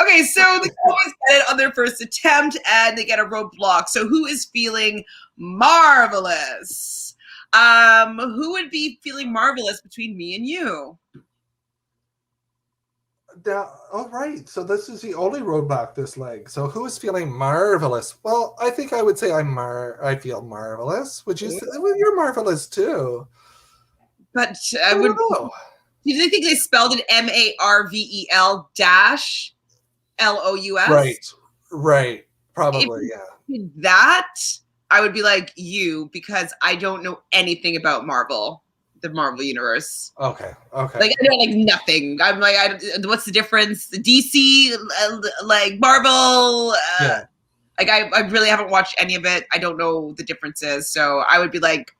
S1: Okay, so the Cowboys get it on their first attempt, and they get a roadblock. So who is feeling marvelous? Who would be feeling marvelous between me and you?
S2: All right, so this is the only roadblock this leg. So who is feeling marvelous? Well, I think I would say I feel marvelous. Would you say you're marvelous too?
S1: But I would know. Do you think they spelled it MARVEL -LOUS?
S2: Right. Probably,
S1: yeah. That I would be like you, because I don't know anything about Marvel. The Marvel universe.
S2: Okay.
S1: Like, I know like nothing. I'm like, what's the difference? The DC, like Marvel. Like I really haven't watched any of it. I don't know the differences. So I would be like,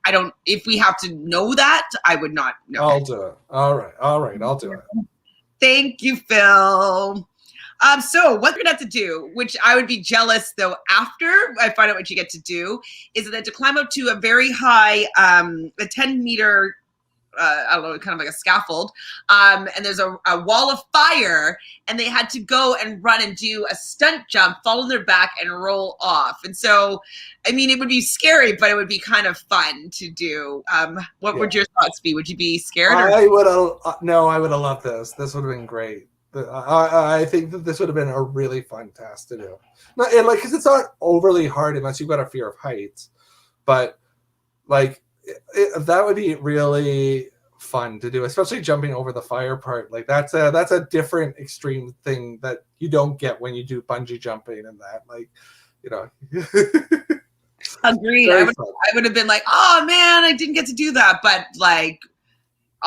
S1: if we have to know that, I would not know.
S2: I'll do it. All right. I'll do it.
S1: Thank you, Phil. So what we're gonna have to do, which I would be jealous though after I find out what you get to do, is that to climb up to a very high, a 10-meter, I don't know, kind of like a scaffold, and there's a wall of fire, and they had to go and run and do a stunt jump, fall on their back, and roll off. And so, I mean, it would be scary, but it would be kind of fun to do. What would your thoughts be? Would you be scared?
S2: I would have loved this. This would have been great. I think that this would have been a really fun task to do. Because it's not overly hard unless you've got a fear of heights, but like that would be really fun to do, especially jumping over the fire part. Like that's a different extreme thing that you don't get when you do bungee jumping and that. Like, you know.
S1: Agreed. I would have been like, oh man, I didn't get to do that, but like.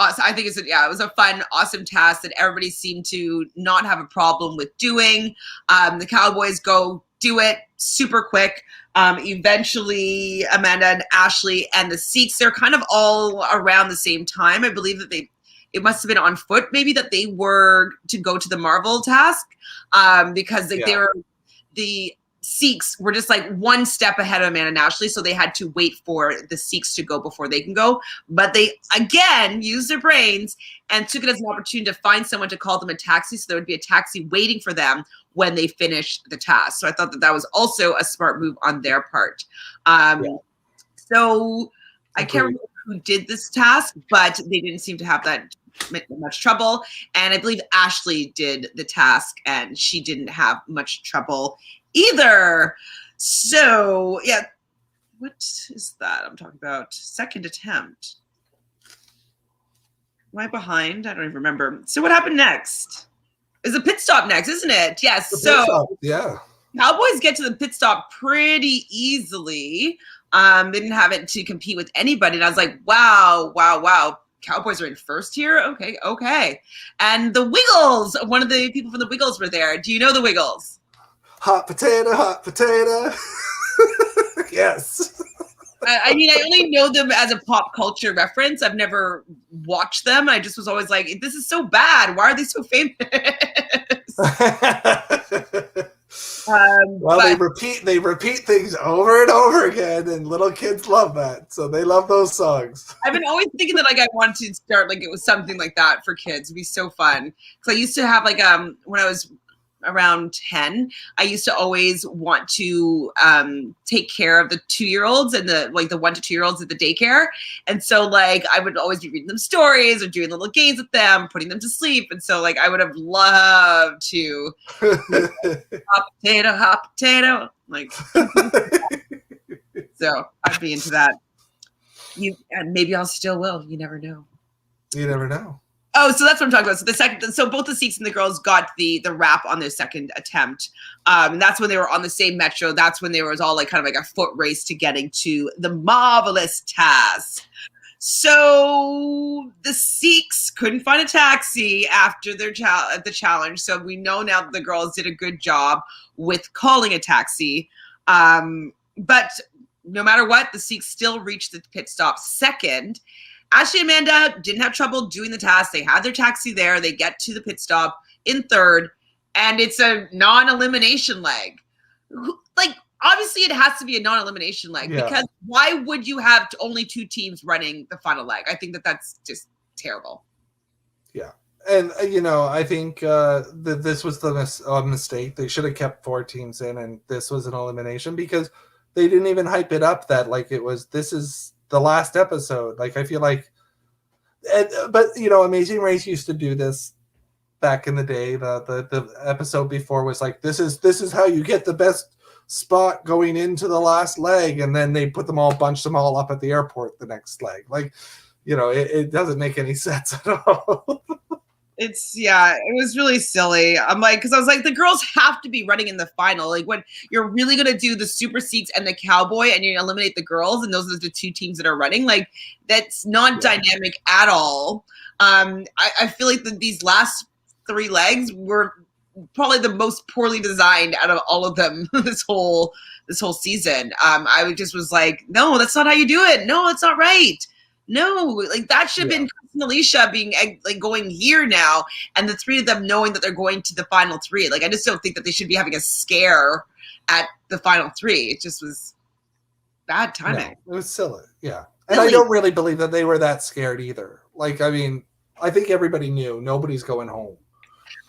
S1: I think it was a fun, awesome task that everybody seemed to not have a problem with doing. The Cowboys go do it super quick. Eventually, Amanda and Ashley and the Sikhs, they're kind of all around the same time. I believe that it must have been on foot, maybe, that they were to go to the Marvel task, because they were the Sikhs were just like one step ahead of Amanda and Ashley, so they had to wait for the Sikhs to go before they can go. But they again used their brains and took it as an opportunity to find someone to call them a taxi, so there would be a taxi waiting for them when they finished the task. So I thought that was also a smart move on their part. So I can't remember who did this task, but they didn't seem to have that much trouble. And I believe Ashley did the task, and she didn't have much trouble either. So yeah, what is that I'm talking about? Second attempt. Am I behind? I don't even remember. So what happened next? Is a pit stop next, isn't it? Yes. So Cowboys get to the pit stop pretty easily. They didn't have it to compete with anybody, and I was like, wow. Cowboys are in first here. Okay. And the Wiggles, one of the people from the Wiggles were there. Do you know the Wiggles?
S2: Hot potato. Yes.
S1: I mean, I only know them as a pop culture reference. I've never watched them. I just was always like, this is so bad. Why are they so famous?
S2: They repeat things over and over again, and little kids love that. So they love those songs.
S1: I've been always thinking that like I wanted to start like it was something like that for kids. It'd be so fun. Because I used to have like when I was around 10, I used to always want to take care of the 2-year-olds and the 1 to 2-year-olds at the daycare. And so like I would always be reading them stories or doing little games with them, putting them to sleep. And so like I would have loved to hot potato, like so I'd be into that. And maybe I'll still will. You never know.
S2: You never know.
S1: Oh, so that's what I'm talking about. So both the Sikhs and the girls got the rap on their second attempt. And that's when they were on the same metro. That's when there was all like kind of like a foot race to getting to the marvelous task. So the Sikhs couldn't find a taxi after the challenge. So we know now that the girls did a good job with calling a taxi. But no matter what, the Sikhs still reached the pit stop second. Ashley and Amanda didn't have trouble doing the task. They had their taxi there. They get to the pit stop in third, and it's a non-elimination leg. Like, obviously, it has to be a non-elimination leg because why would you have only 2 teams running the final leg? I think that's just terrible.
S2: Yeah. And, I think that this was a mistake. They should have kept 4 teams in, and this was an elimination because they didn't even hype it up that, like, this is the last episode. Like, I feel like, but Amazing Race used to do this back in the day. The episode before was like, this is how you get the best spot going into the last leg, and then they bunch them all up at the airport the next leg. Like, it doesn't make any sense at all.
S1: It was really silly. I'm like, because I was like, the girls have to be running in the final. Like, when you're really going to do the Super Seeks and the Cowboy and you eliminate the girls, and those are the 2 teams that are running, like, that's not dynamic at all. I feel like these last 3 legs were probably the most poorly designed out of all of them this whole season. I just was like, no, that's not how you do it. No, that's not right. No, like that should have been Aleisha being like going here now, and the 3 of them knowing that they're going to the final 3. Like, I just don't think that they should be having a scare at the final 3. It just was bad timing.
S2: No, it was silly. Yeah. And I don't really believe that they were that scared either. Like, I mean, I think everybody knew nobody's going home.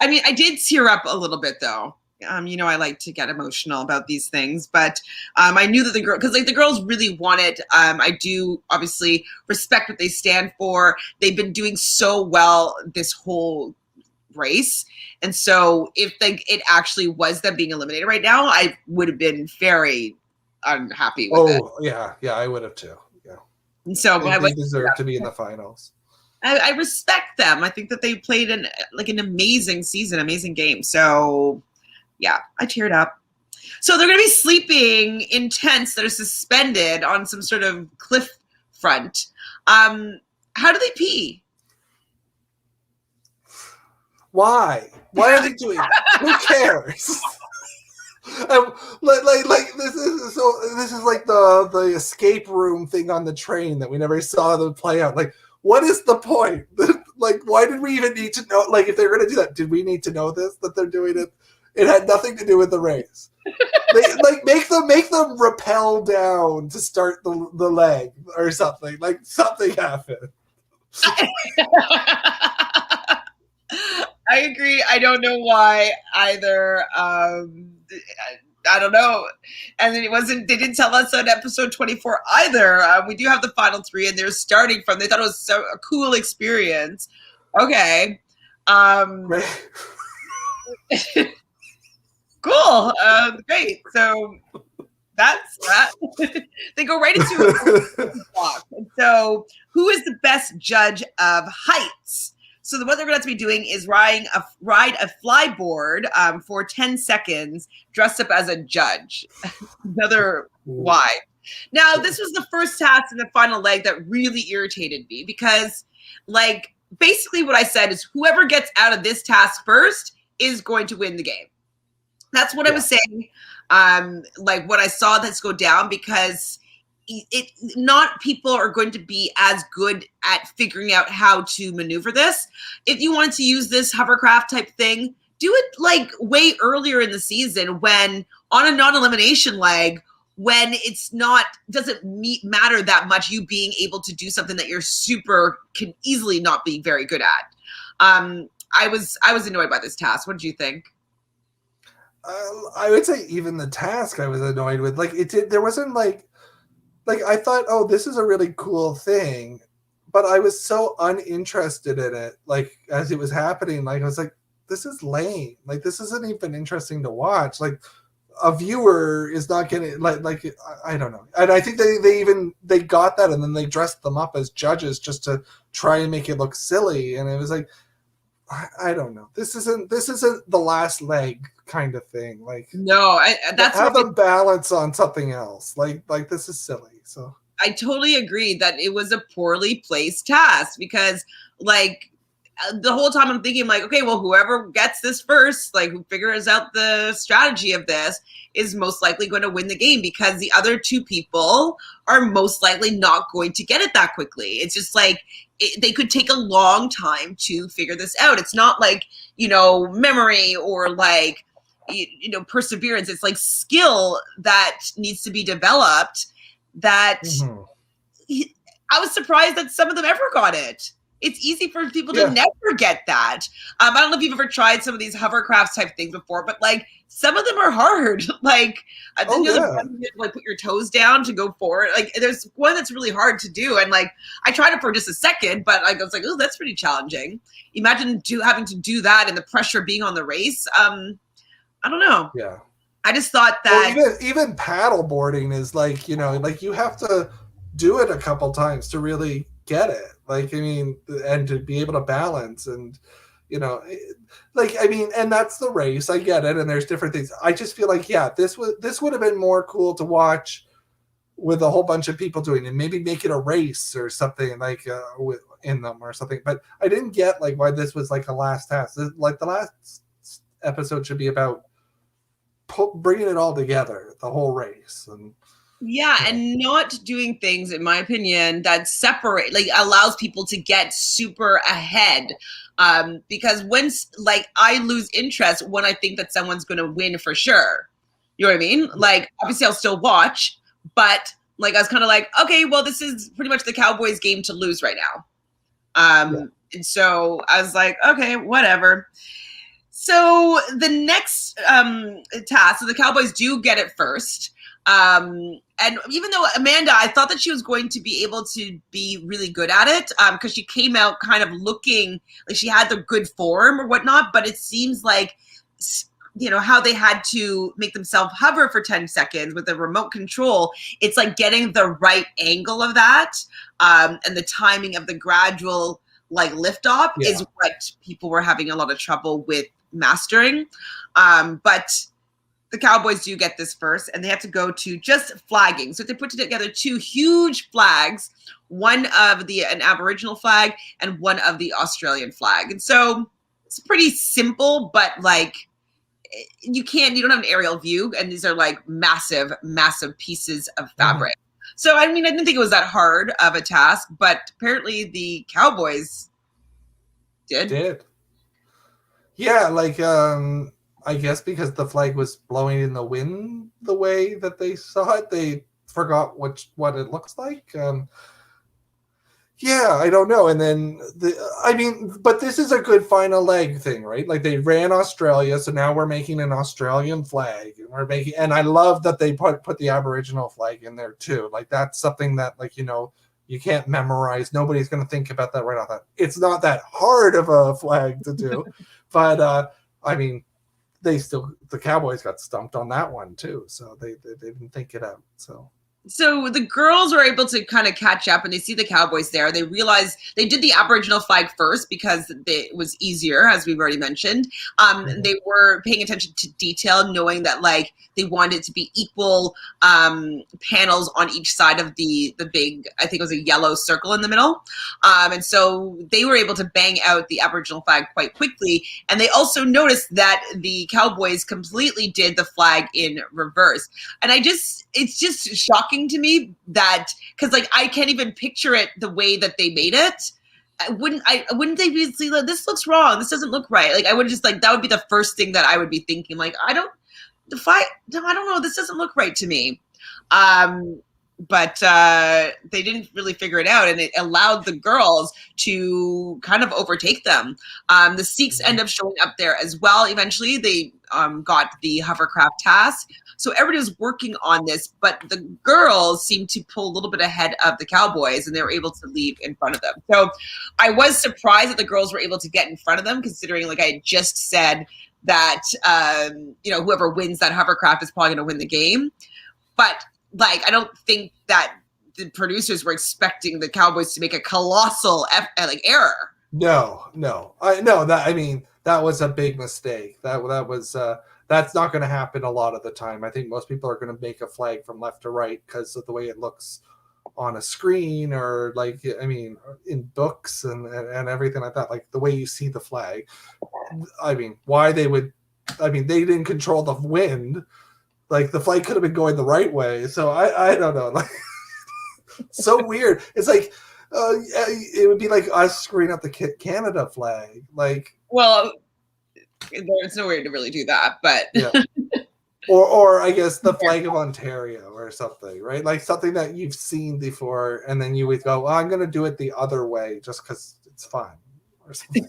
S1: I mean, I did tear up a little bit though. I like to get emotional about these things, but I knew that the girls really wanted. I do obviously respect what they stand for. They've been doing so well this whole race, and so if it actually was them being eliminated right now, I would have been very unhappy with it.
S2: Oh yeah, I would have too. Yeah,
S1: and so
S2: they deserve to be in the finals.
S1: I respect them. I think that they played an amazing season, amazing game. So. Yeah, I teared up. So they're going to be sleeping in tents that are suspended on some sort of cliff front. How do they pee?
S2: Why? Why are they doing it? Who cares? Like this is like the escape room thing on the train that we never saw them play out. Like, what is the point? Like, why did we even need to know? Like, if they're going to do that, did we need to know that they're doing it? It had nothing to do with the race. Make them rappel down to start the leg or something. Like, something happened.
S1: I agree. I don't know why either. I don't know. And then they didn't tell us on episode 24 either. We do have the final 3, and they're starting from. They thought it was a cool experience. Okay. Cool. Great. So that's that. They go right into a block. And so, who is the best judge of heights? So what they're going to be doing is ride a flyboard for 10 seconds, dressed up as a judge. Another why. Now, this was the first task in the final leg that really irritated me because, like, basically what I said is whoever gets out of this task first is going to win the game. That's what I was saying. Like, when I saw this go down, because not people are going to be as good at figuring out how to maneuver this. If you wanted to use this hovercraft type thing, do it like way earlier in the season when on a non-elimination leg, when doesn't matter that much, you being able to do something that you're can easily not be very good at. I was annoyed by this task. What did you think?
S2: I would say even the task I was annoyed with. Like, there wasn't like I thought, oh, this is a really cool thing, but I was so uninterested in it. Like, as it was happening, like I was like, this is lame. Like, this isn't even interesting to watch. Like, a viewer is not getting like I don't know. And I think they got that, and then they dressed them up as judges just to try and make it look silly. And it was like, I don't know. This isn't the last leg kind of thing. Like,
S1: no, that's
S2: have them balance on something else. Like this is silly. So
S1: I totally agree that it was a poorly placed task, because like the whole time I'm thinking like, okay, well, whoever gets this first, like who figures out the strategy of this, is most likely going to win the game, because the other two people are most likely not going to get it that quickly. It's just like they could take a long time to figure this out. It's not like, memory or like, perseverance. It's like skill that needs to be developed that I was surprised that some of them ever got it. It's easy for people to never get that. I don't know if you've ever tried some of these hovercrafts type things before, but like some of them are hard. Like, I think you have to like put your toes down to go forward. Like, there's one that's really hard to do, and like I tried it for just a second, but like I was like, oh, that's pretty challenging. Imagine having to do that and the pressure being on the race. I don't know.
S2: Yeah,
S1: I just thought that
S2: even paddle boarding is like, like you have to do it a couple times to really get it. Like, I mean, and to be able to balance and, and that's the race. I get it. And there's different things. I just feel like, this would have been more cool to watch with a whole bunch of people doing it. Maybe make it a race or something like in them or something. But I didn't get like why this was like a last task. Like the last episode should be about bringing it all together, the whole race. And
S1: and not doing things, in my opinion, that separate, like allows people to get super ahead. Because once, like, I lose interest when I think that someone's going to win for sure. You know what I mean? Like, obviously I'll still watch, but like, I was kind of like, okay, well, this is pretty much the Cowboys' game to lose right now. And so I was like, okay, whatever. So the next task, so the Cowboys do get it first. And even though Amanda, I thought that she was going to be able to be really good at it, because she came out kind of looking like she had the good form or whatnot, but it seems like, how they had to make themselves hover for 10 seconds with the remote control. It's like getting the right angle of that, and the timing of the gradual like liftoff is what people were having a lot of trouble with mastering. But the Cowboys do get this first, and they have to go to just flagging. So they put together two huge flags, one of an Aboriginal flag and one of the Australian flag. And so it's pretty simple, but like you don't have an aerial view, and these are like massive, massive pieces of fabric. So, I mean, I didn't think it was that hard of a task, but apparently the Cowboys did.
S2: Yeah, like, I guess because the flag was blowing in the wind the way that they saw it, they forgot what it looks like. I don't know. And then, but this is a good final leg thing, right? Like they ran Australia, so now we're making an Australian flag. And I love that they put the Aboriginal flag in there too. Like that's something that, like, you can't memorize. Nobody's going to think about that right off that. It's not that hard of a flag to do, but the Cowboys got stumped on that one too, so they didn't think it out.
S1: So the girls were able to kind of catch up, and they see the Cowboys there. They realize they did the Aboriginal flag first because it was easier, as we've already mentioned. They were paying attention to detail, knowing that like they wanted it to be equal panels on each side of the big, I think it was a yellow circle in the middle. And so they were able to bang out the Aboriginal flag quite quickly. And they also noticed that the Cowboys completely did the flag in reverse. And it's just shocking to me that, because like I can't even picture it the way that they made it. Wouldn't they be like, this looks wrong, this doesn't look right? Like I would just like, that would be the first thing that I would be thinking, like I don't know, this doesn't look right to me. But they didn't really figure it out, and it allowed the girls to kind of overtake them. The Sikhs end up showing up there as well. Eventually, they got the hovercraft task. So everybody was working on this, but the girls seemed to pull a little bit ahead of the Cowboys, and they were able to leave in front of them. So I was surprised that the girls were able to get in front of them, considering, like I had just said, that whoever wins that hovercraft is probably going to win the game. But like, I don't think that the producers were expecting the Cowboys to make a colossal error.
S2: No. That was a big mistake. That was that's not going to happen a lot of the time. I think most people are going to make a flag from left to right because of the way it looks on a screen, or in books and everything like that. Like the way you see the flag. Why they would? They didn't control the wind. Like the flag could have been going the right way. So I don't know. Like so weird. It's like it would be like us screwing up the Canada flag. Like,
S1: well, there's no way to really do that, but
S2: yeah. Or I guess the flag of Ontario or something, right? Like something that you've seen before, and then you would go, "Oh, I'm going to do it the other way just because it's fun." Or something.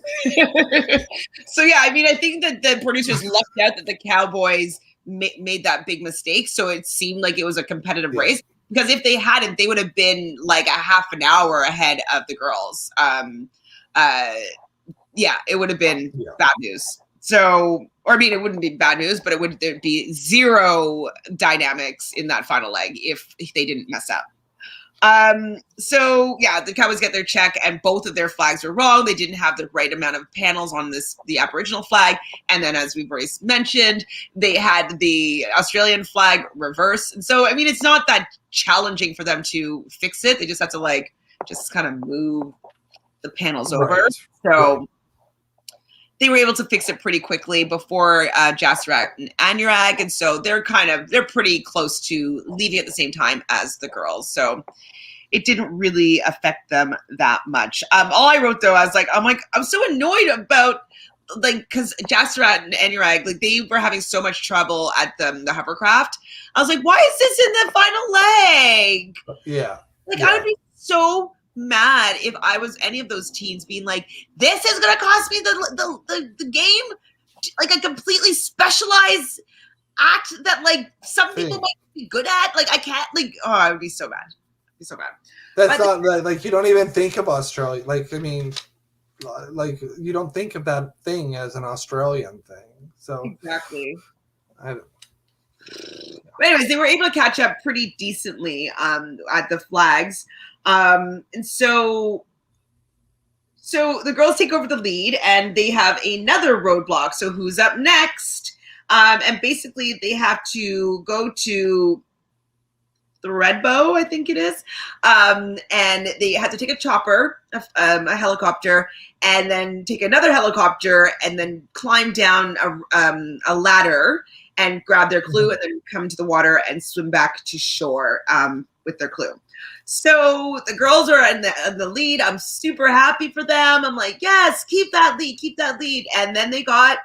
S1: So yeah, I think that the producers left out that the Cowboys made that big mistake, so it seemed like it was a competitive race. Because if they hadn't, they would have been like a half an hour ahead of the girls. It would have been bad news. So, it wouldn't be bad news, but there'd be zero dynamics in that final leg if they didn't mess up. The Cowboys get their check, and both of their flags were wrong. They didn't have the right amount of panels on the Aboriginal flag. And then, as we've already mentioned, they had the Australian flag reversed. And so, it's not that challenging for them to fix it. They just have to just kind of move the panels over. So they were able to fix it pretty quickly before Jaskira Anurag. And so they're pretty close to leaving at the same time as the girls. So it didn't really affect them that much. All I wrote though, I'm so annoyed about because Jaskira and Anurag, they were having so much trouble at the hovercraft. I was like, why is this in the final leg?
S2: Yeah.
S1: I would be so mad if I was any of those teens being like, this is gonna cost me the game, like a completely specialized act that some people might be good at. I can't I would be so mad.
S2: That's not you don't even think of Australia. You don't think of that thing as an Australian thing. So
S1: exactly. But anyways, they were able to catch up pretty decently at the flags. And so the girls take over the lead, and they have another roadblock. So who's up next? And basically they have to go to the Red Bow, I think it is. And they had to take a chopper, a helicopter, and then take another helicopter, and then climb down a ladder and grab their clue, and then come to the water and swim back to shore with their clue. So the girls are in the lead. I'm super happy for them. I'm like, yes, keep that lead. And then they got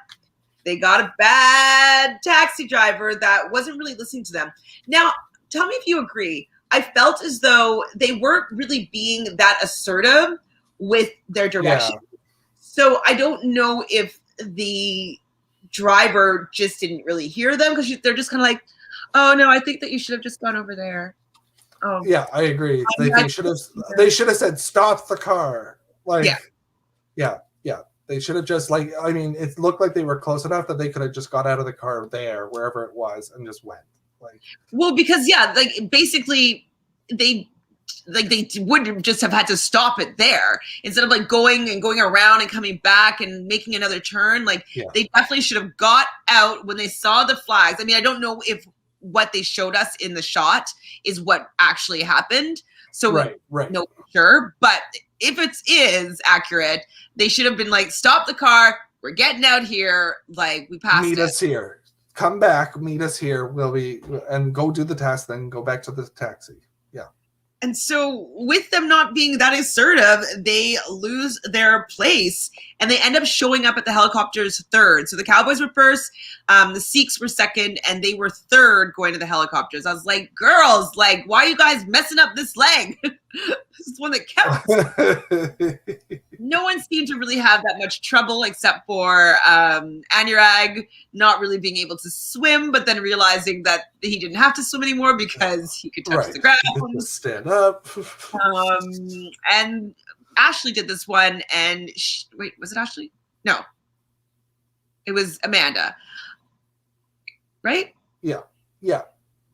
S1: a bad taxi driver that wasn't really listening to them. Now, tell me if you agree. I felt as though they weren't really being that assertive with their direction. Yeah. So I don't know if the driver just didn't really hear them, because they're just kind of like, oh no, I think that you should have just gone over there. Oh
S2: yeah, I agree. They should have said stop the car. Yeah. They should have just it looked like they were close enough that they could have just got out of the car there, wherever it was, and just went.
S1: Because basically they would just have had to stop it there instead of going around and coming back and making another turn. They definitely should have got out when they saw the flags. I don't know if what they showed us in the shot is what actually happened. So we know for sure. But if it is accurate, they should have been stop the car. We're getting out here. We passed it.
S2: Meet us here. Come back, meet us here. And go do the task, then go back to the taxi. Yeah.
S1: And so with them not being that assertive, they lose their place, and they end up showing up at the helicopters third. So the Cowboys were first, the Sikhs were second, and they were third going to the helicopters. I was like, girls, why are you guys messing up this leg? This is one that counts. No one seemed to really have that much trouble except for Anurag not really being able to swim, but then realizing that he didn't have to swim anymore because he could touch the ground.
S2: Just stand up.
S1: And Ashley did this one, and wait, was it Ashley? No, it was Amanda. Right?
S2: Yeah.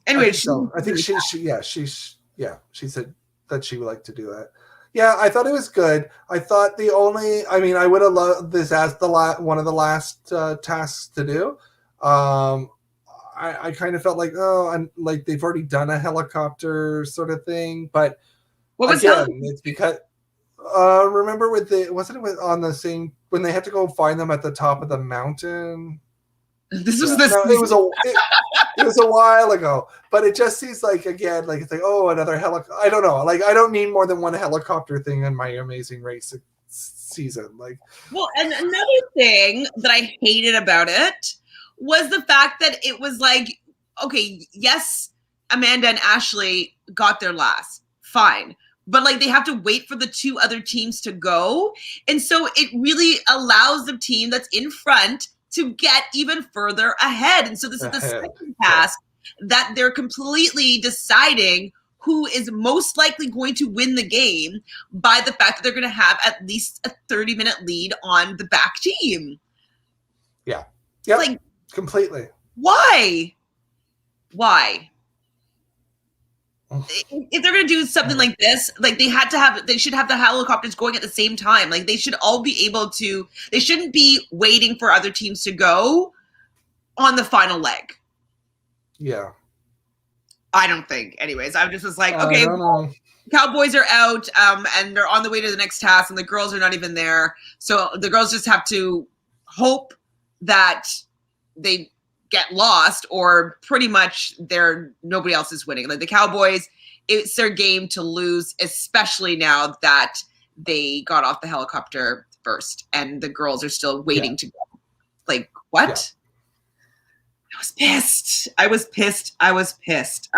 S1: Anyway,
S2: I think she said that she would like to do it. Yeah, I thought it was good. I thought I would have loved this as one of the last tasks to do. I kind of felt like, and like they've already done a helicopter sort of thing, but it's because remember when they had to go find them at the top of the mountain? It was a while ago, but it just seems like, again, like it's like, another helicopter. I don't know. Like, I don't need more than one helicopter thing in my Amazing Race season. Like,
S1: well, and another thing that I hated about it was the fact that it was like, okay, yes, Amanda and Ashley got their last, fine. But like they have to wait for the two other teams to go. And so it really allows the team that's in front to get even further ahead. And so this is the second task that they're completely deciding who is most likely going to win the game by the fact that they're going to have at least a 30-minute lead on the back team.
S2: Yeah. Yeah.
S1: Like,
S2: completely.
S1: Why? If they're going to do something like this, like they should have the helicopters going at the same time. Like they should all be able to, they shouldn't be waiting for other teams to go on the final leg.
S2: Yeah.
S1: I don't think. Anyways, I just was like, okay, Cowboys are out and they're on the way to the next task and the girls are not even there. So the girls just have to hope that they get lost, or pretty much nobody else is winning. Like the Cowboys, it's their game to lose, especially now that they got off the helicopter first and the girls are still waiting to go. Like, what? Yeah. I was pissed.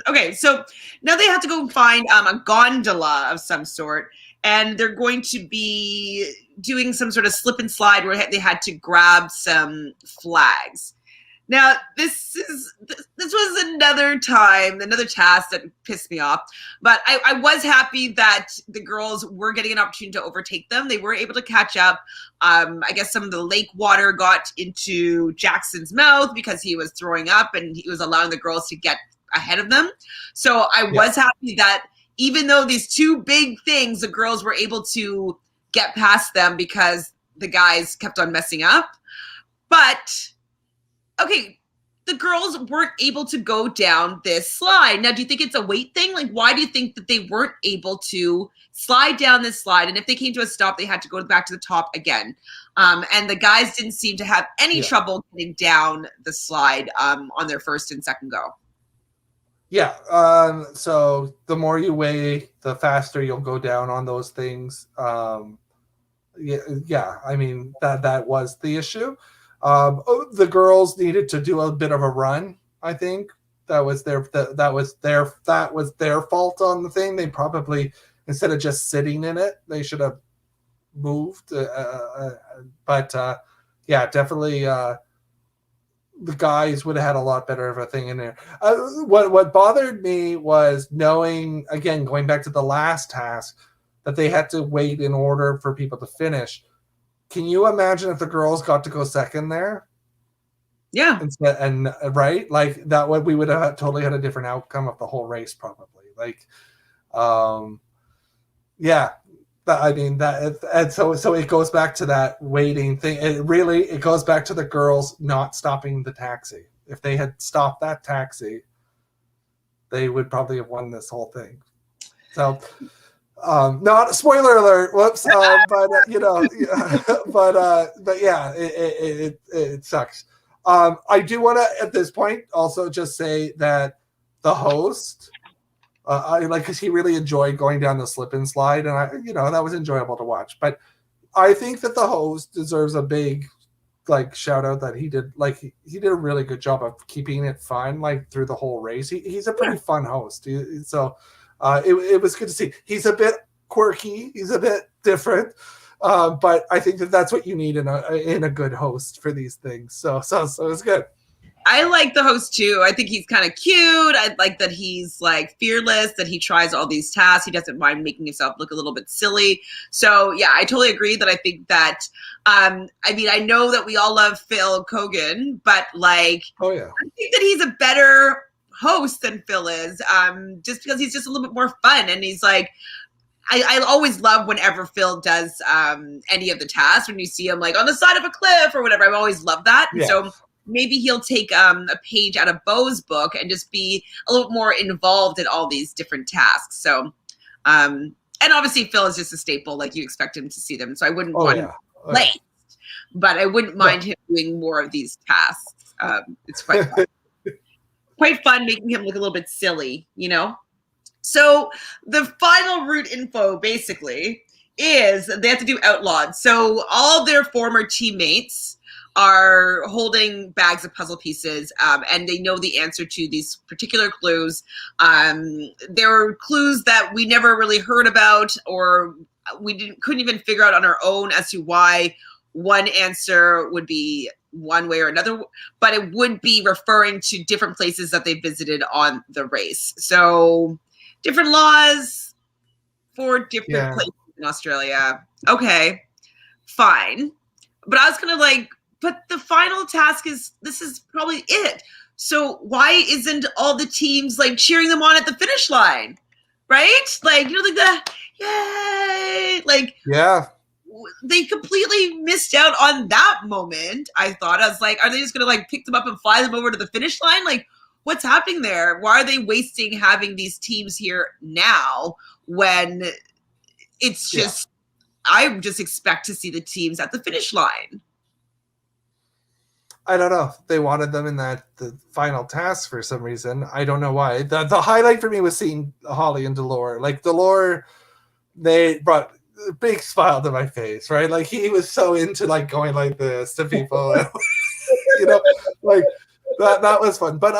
S1: Okay, so now they have to go find a gondola of some sort, and they're going to be doing some sort of slip and slide where they had to grab some flags. Now, this was another task that pissed me off, but I was happy that the girls were getting an opportunity to overtake them. They were able to catch up. I guess some of the lake water got into Jackson's mouth because he was throwing up and he was allowing the girls to get ahead of them. So I was happy that even though these two big things, the girls were able to get past them because the guys kept on messing up. But okay, the girls weren't able to go down this slide. Now, do you think it's a weight thing? Like, why do you think that they weren't able to slide down this slide? And if they came to a stop, they had to go back to the top again. And the guys didn't seem to have any trouble getting down the slide on their first and second go.
S2: Yeah. So the more you weigh, the faster you'll go down on those things. Yeah. I mean, that was the issue. The girls needed to do a bit of a run. I think that was their fault on the thing. They probably, instead of just sitting in it, they should have moved. But definitely, the guys would have had a lot better of a thing in there. What bothered me was knowing, again, going back to the last task, that they had to wait in order for people to finish. Can you imagine if the girls got to go second there?
S1: Yeah.
S2: And right? Like that way we would have totally had a different outcome of the whole race probably. Like, yeah. I mean that, and so it goes back to that waiting thing. It goes back to the girls not stopping the taxi. If they had stopped that taxi, they would probably have won this whole thing. So not a spoiler alert. Whoops. But yeah, it sucks. I do want to at this point also just say that the host, because he really enjoyed going down the slip and slide, and that was enjoyable to watch. But I think that the host deserves a big shout out that he did he did a really good job of keeping it fun through the whole race. He's a pretty fun host. So it was good to see. He's a bit quirky. He's a bit different. But I think that's what you need in a good host for these things. So it was good.
S1: I like the host too. I think he's kind of cute. I like that he's fearless, that he tries all these tasks. He doesn't mind making himself look a little bit silly. So yeah, I totally agree that I think that, I know that we all love Phil Kogan, but
S2: oh yeah,
S1: I think that he's a better host than Phil is, just because he's just a little bit more fun. And he's like, I always love whenever Phil does any of the tasks, when you see him like on the side of a cliff or whatever. I've always loved that. And so maybe he'll take a page out of Beau's book and just be a little more involved in all these different tasks. So, and obviously Phil is just a staple. Like, you expect him to see them. So I wouldn't want him late, but I wouldn't mind him doing more of these tasks. It's quite fun. Quite fun making him look a little bit silly, you know? So the final route info basically is they have to do outlawed. So all their former teammates are holding bags of puzzle pieces, and they know the answer to these particular clues. There are clues that we never really heard about, or we couldn't even figure out on our own as to why one answer would be one way or another, but it would be referring to different places that they visited on the race. So different laws for different places in Australia. Okay, fine. But I was going to like, but the final task this is probably it. So why isn't all the teams like cheering them on at the finish line? Right? Like, you know, like the, yay! Like, they completely missed out on that moment. I thought, I was like, are they just going to like pick them up and fly them over to the finish line? Like, what's happening there? Why are they wasting having these teams here now when it's just, I just expect to see the teams at the finish line?
S2: I don't know. They wanted them in the final task for some reason. I don't know why. The highlight for me was seeing Holly and Dolor. Like, Dolor, they brought a big smile to my face, right? Like, he was so into like going like this to people. You know, like, that was fun, but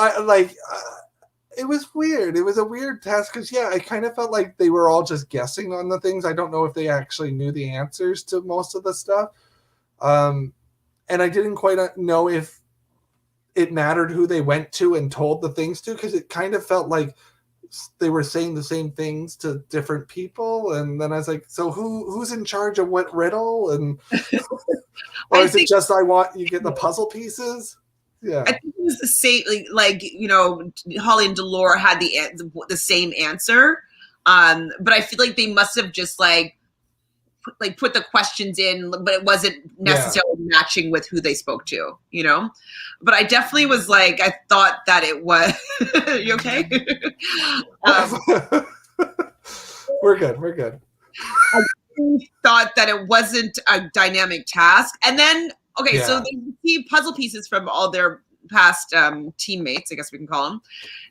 S2: it was weird. It was a weird task because I kind of felt like they were all just guessing on the things. I don't know if they actually knew the answers to most of the stuff, and I didn't quite know if it mattered who they went to and told the things to, because it kind of felt like they were saying the same things to different people. And then I was like, so who's in charge of what riddle? And or is it just you get the puzzle pieces? Yeah,
S1: I think it was the same. Like you know, Holly and Dolor had the same answer, but I feel like they must have just put the questions in, but it wasn't necessarily matching with who they spoke to. You know, but I definitely was like, I thought that it was. You okay?
S2: We're good. We're good.
S1: I thought that it wasn't a dynamic task, and then. Okay, so they see puzzle pieces from all their past teammates, I guess we can call them,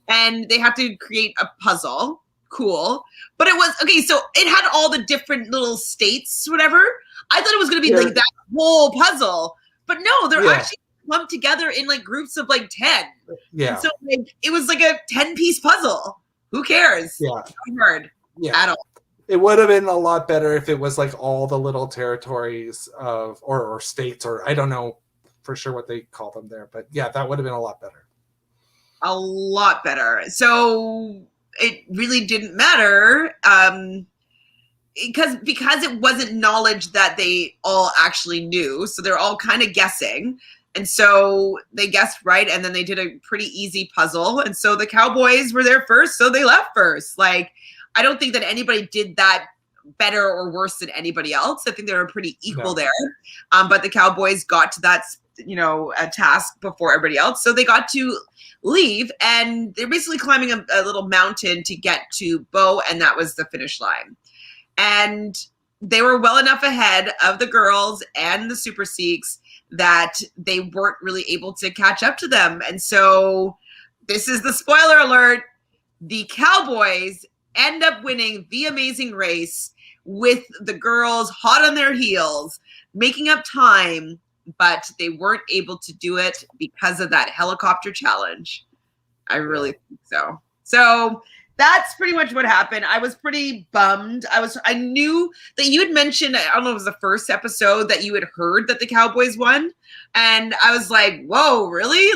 S1: and they have to create a puzzle. Cool. But it was, okay, so it had all the different little states, whatever. I thought it was going to be like that whole puzzle, but no, they're actually lumped together in like groups of like 10.
S2: Yeah.
S1: And so like, it was like a 10-piece puzzle. Who cares?
S2: Yeah.
S1: Not hard at all.
S2: It would have been a lot better if it was like all the little territories of or states, or I don't know for sure what they call them there, but that would have been a lot better.
S1: A lot better. So it really didn't matter because it wasn't knowledge that they all actually knew. So they're all kind of guessing. And so they guessed right, and then they did a pretty easy puzzle. And so the Cowboys were there first, so they left first. Like, I don't think that anybody did that better or worse than anybody else. I think they were pretty equal there. But the Cowboys got to that, a task before everybody else. So they got to leave, and they're basically climbing a little mountain to get to Beau, and that was the finish line. And they were well enough ahead of the girls and the Super Seeks that they weren't really able to catch up to them. And so this is the spoiler alert. The Cowboys end up winning the amazing race with the girls hot on their heels, making up time, but they weren't able to do it because of that helicopter challenge. I really think so. So that's pretty much what happened. I was pretty bummed. I knew that you had mentioned, I don't know if it was the first episode, that you had heard that the Cowboys won. And I was like, whoa, really?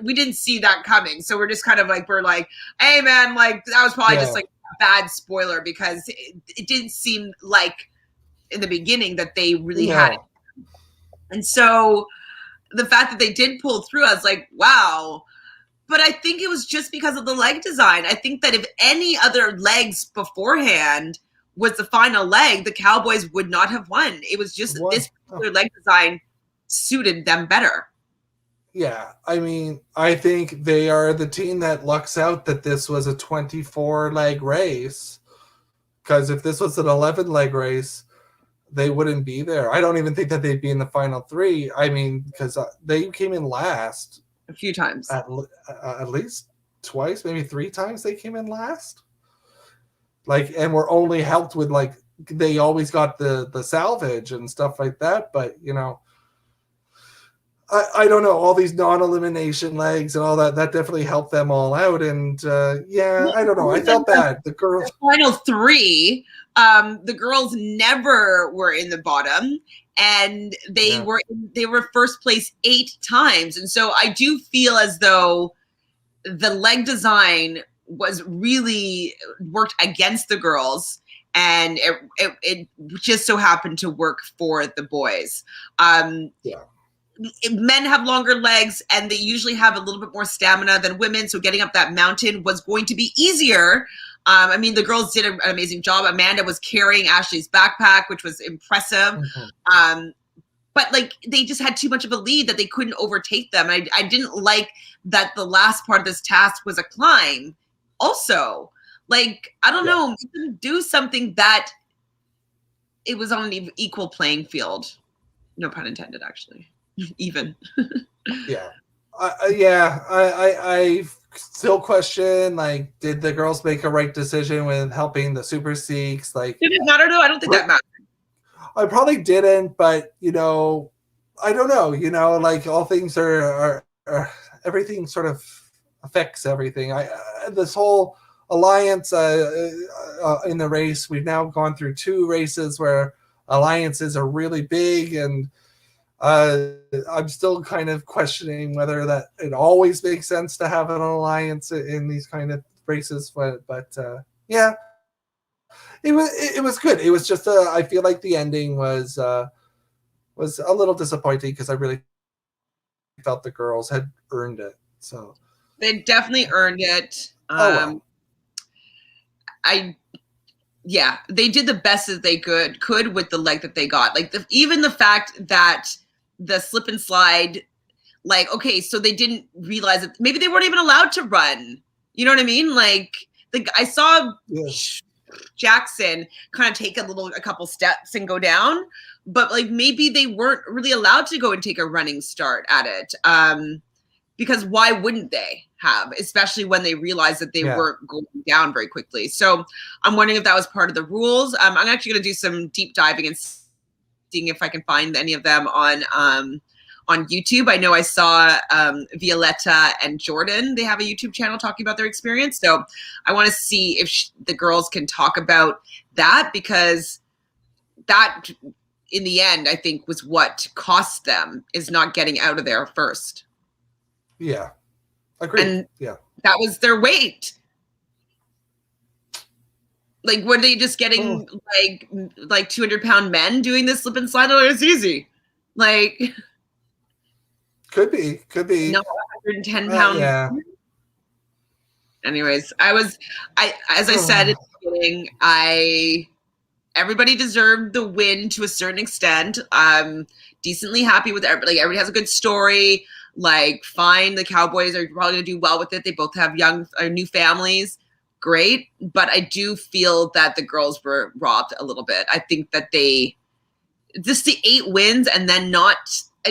S1: We didn't see that coming. So we're just kind of like, we're like, hey man, like that was probably just like a bad spoiler, because it didn't seem like in the beginning that they really had it. And so the fact that they did pull through, I was like, wow. But I think it was just because of the leg design. I think that if any other legs beforehand was the final leg, the Cowboys would not have won. It was just this particular leg design suited them better.
S2: Yeah, I mean, I think they are the team that lucks out that this was a 24-leg race. Because if this was an 11-leg race, they wouldn't be there. I don't even think that they'd be in the final three. I mean, because they came in last.
S1: A few times.
S2: At least twice, maybe 3 times they came in last. Like, and were only helped with, like, they always got the salvage and stuff like that. But, you know, I don't know, all these non-elimination legs and all that definitely helped them all out. And I don't know. I felt bad. The girls,
S1: final 3, the girls never were in the bottom, and they were first place 8 times. And so I do feel as though the leg design was really worked against the girls, and it just so happened to work for the boys. Men have longer legs, and they usually have a little bit more stamina than women, so getting up that mountain was going to be easier. I mean, the girls did an amazing job. Amanda was carrying Ashley's backpack, which was impressive. But, like, they just had too much of a lead that they couldn't overtake them. I didn't like that the last part of this task was a climb. Also, like, I don't know, do something that it was on an equal playing field. No pun intended, actually. Even.
S2: I still question, like, did the girls make a right decision with helping the Super Sikhs? Like,
S1: did it matter though? I don't think that mattered.
S2: I probably didn't, but, you know, I don't know, you know, like, all things are everything sort of affects everything. This whole alliance in the race, we've now gone through 2 races where alliances are really big, and I'm still kind of questioning whether that it always makes sense to have an alliance in these kind of races. But it was good. It was just I feel like the ending was a little disappointing because I really felt the girls had earned it. So
S1: they definitely earned it. They did the best that they could with the leg that they got. Like, even the fact that the slip and slide, like, okay, so they didn't realize that maybe they weren't even allowed to run. You know what I mean? Like, I saw Jackson kind of take a couple steps and go down, but, like, maybe they weren't really allowed to go and take a running start at it. Because why wouldn't they have, especially when they realized that they weren't going down very quickly. So I'm wondering if that was part of the rules. I'm actually going to do some deep diving and seeing if I can find any of them on YouTube. I know I saw Violeta and Jordan. They have a YouTube channel talking about their experience. So I want to see if the girls can talk about that, because that, in the end, I think was what cost them, is not getting out of there first.
S2: Yeah. Agreed. And
S1: that was their weight. Like, were they just getting like 200-pound men doing this slip and slide? Oh, it's easy. Like,
S2: could be.
S1: No, 110 pounds. Anyways, as I said at the beginning, everybody deserved the win to a certain extent. I'm decently happy with everybody. Like, everybody has a good story. Like, fine, the Cowboys are probably going to do well with it. They both have new families. Great. But I do feel that the girls were robbed a little bit. I think that just the 8 wins and then I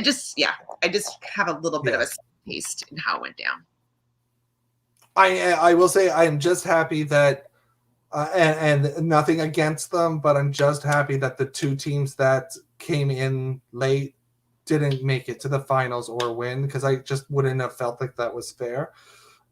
S1: just have a little bit of a taste in how it went down.
S2: I will say I'm just happy that, and nothing against them, but I'm just happy that the 2 teams that came in late didn't make it to the finals or win, because I just wouldn't have felt like that was fair.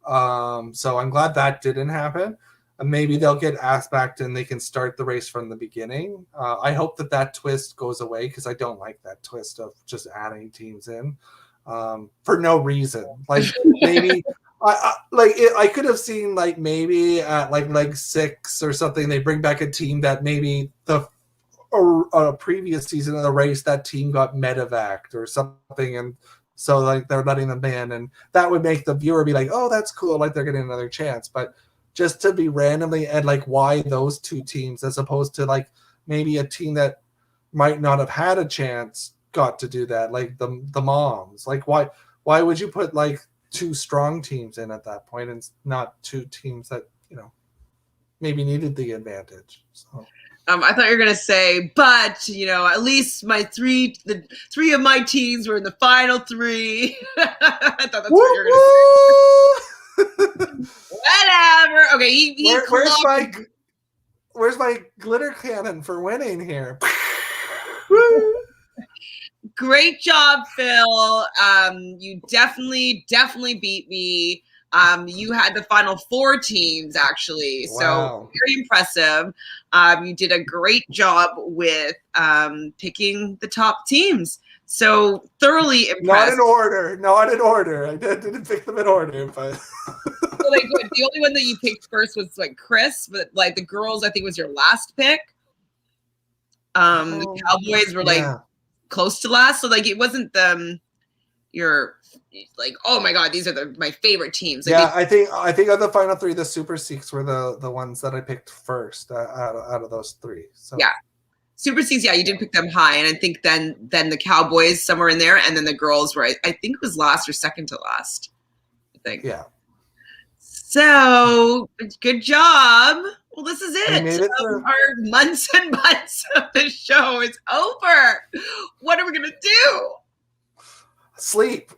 S2: So I'm glad that didn't happen. Maybe they'll get asked back and they can start the race from the beginning. I hope that twist goes away, because I don't like that twist of just adding teams in for no reason. Like, maybe I could have seen, like, maybe at like leg 6 or something, they bring back a team that maybe a previous season of the race, that team got medevaced or something, and So like they're letting them in, and that would make the viewer be like, oh, that's cool, like they're getting another chance. But just to be randomly, and like why those two teams as opposed to like maybe a team that might not have had a chance got to do that, like the moms. Like why would you put like two strong teams in at that point and not two teams that, you know, maybe needed the advantage? So
S1: I thought you were gonna say, but you know, at least the three of my teams were in the final three. I thought that's what you were gonna say. Whatever. Okay,
S2: where's my glitter cannon for winning here?
S1: Great job, Phil. You definitely beat me. You had the final four teams, actually.
S2: Wow.
S1: So very impressive. You did a great job with picking the top teams. So thoroughly impressed.
S2: Not in order. I didn't pick them in order, but
S1: so, like, the only one that you picked first was like Chris, but like the girls, I think was your last pick. The Cowboys were like close to last, so like it wasn't your like, oh my god, these are my favorite teams. Like,
S2: I think of the final three, the Super Seeks were the ones that I picked first out of those three. So
S1: yeah, Super Seeks, you did pick them high, and I think then the Cowboys somewhere in there, and then the girls were I think it was last or second to last. I think.
S2: Yeah.
S1: So good job. Well, this is it.
S2: We made it through.
S1: Our months and months of the show is over. What are we gonna do?
S2: Sleep.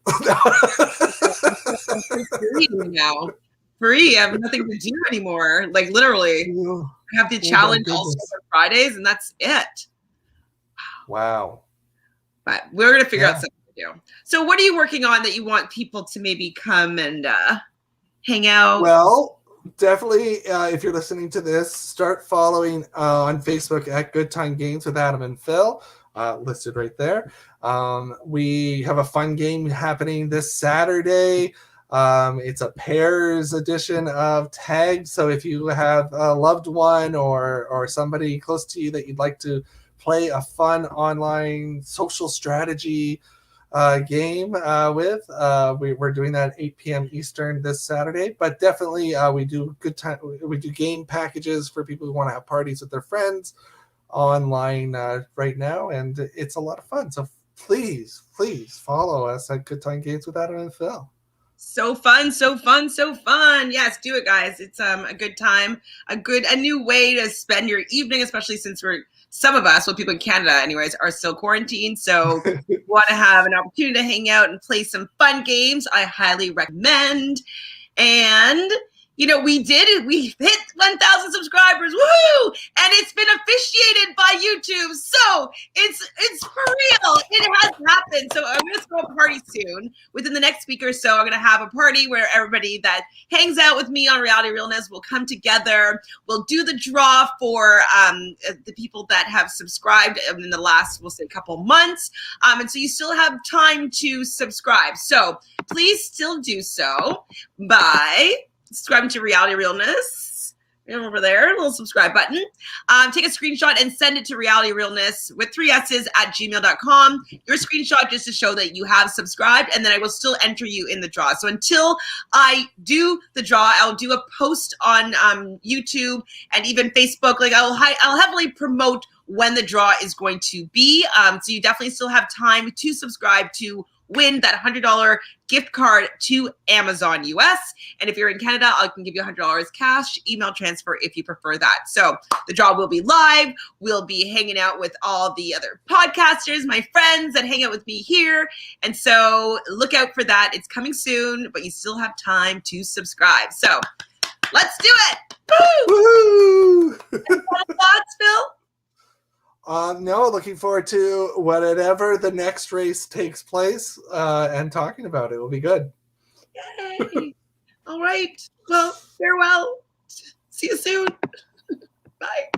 S1: Free now. Free. I have nothing to do anymore. Like literally, I have the challenge also on Fridays, and that's it.
S2: Wow.
S1: But we're gonna figure out something to do. So, what are you working on that you want people to maybe come and hang out?
S2: Well, definitely, if you're listening to this, start following on Facebook at Good Time Games with Adam and Phil, listed right there. We have a fun game happening this Saturday. It's a pairs edition of Tag. So if you have a loved one or somebody close to you that you'd like to play a fun online social strategy game with, we're doing that at 8 p.m. Eastern this Saturday. But definitely we do game packages for people who want to have parties with their friends online right now, and it's a lot of fun. So please follow us at Good Time Games with Adam and Phil.
S1: So fun. Yes, do it, guys. It's a good time, a new way to spend your evening, especially since some of us, well, people in Canada anyways, are still quarantined. So you want to have an opportunity to hang out and play some fun games, I highly recommend. And you know, we hit 1,000 subscribers, woohoo! And it's been officiated by YouTube, so it's for real. It has happened. So I'm gonna throw a party soon. Within the next week or so, I'm gonna have a party where everybody that hangs out with me on Reality Realness will come together. We'll do the draw for the people that have subscribed in the last, we'll say, couple months. And so you still have time to subscribe. So please still do so by subscribing to Reality Realness over there, a little subscribe button. Take a screenshot and send it to Reality Realness with 3 S's at gmail.com. Your screenshot just to show that you have subscribed, and then I will still enter you in the draw. So until I do the draw, I'll do a post on YouTube and even Facebook. Like I'll heavily promote when the draw is going to be. So you definitely still have time to subscribe to win that $100 gift card to Amazon US. And if you're in Canada, I can give you $100 cash, email transfer if you prefer that. So the draw will be live. We'll be hanging out with all the other podcasters, my friends that hang out with me here. And so look out for that. It's coming soon, but you still have time to subscribe. So let's do it. Woo! Any final thoughts, Phil?
S2: No, looking forward to whatever the next race takes place and talking about it. It will be good.
S1: Yay. All right. Well, farewell. See you soon. Bye.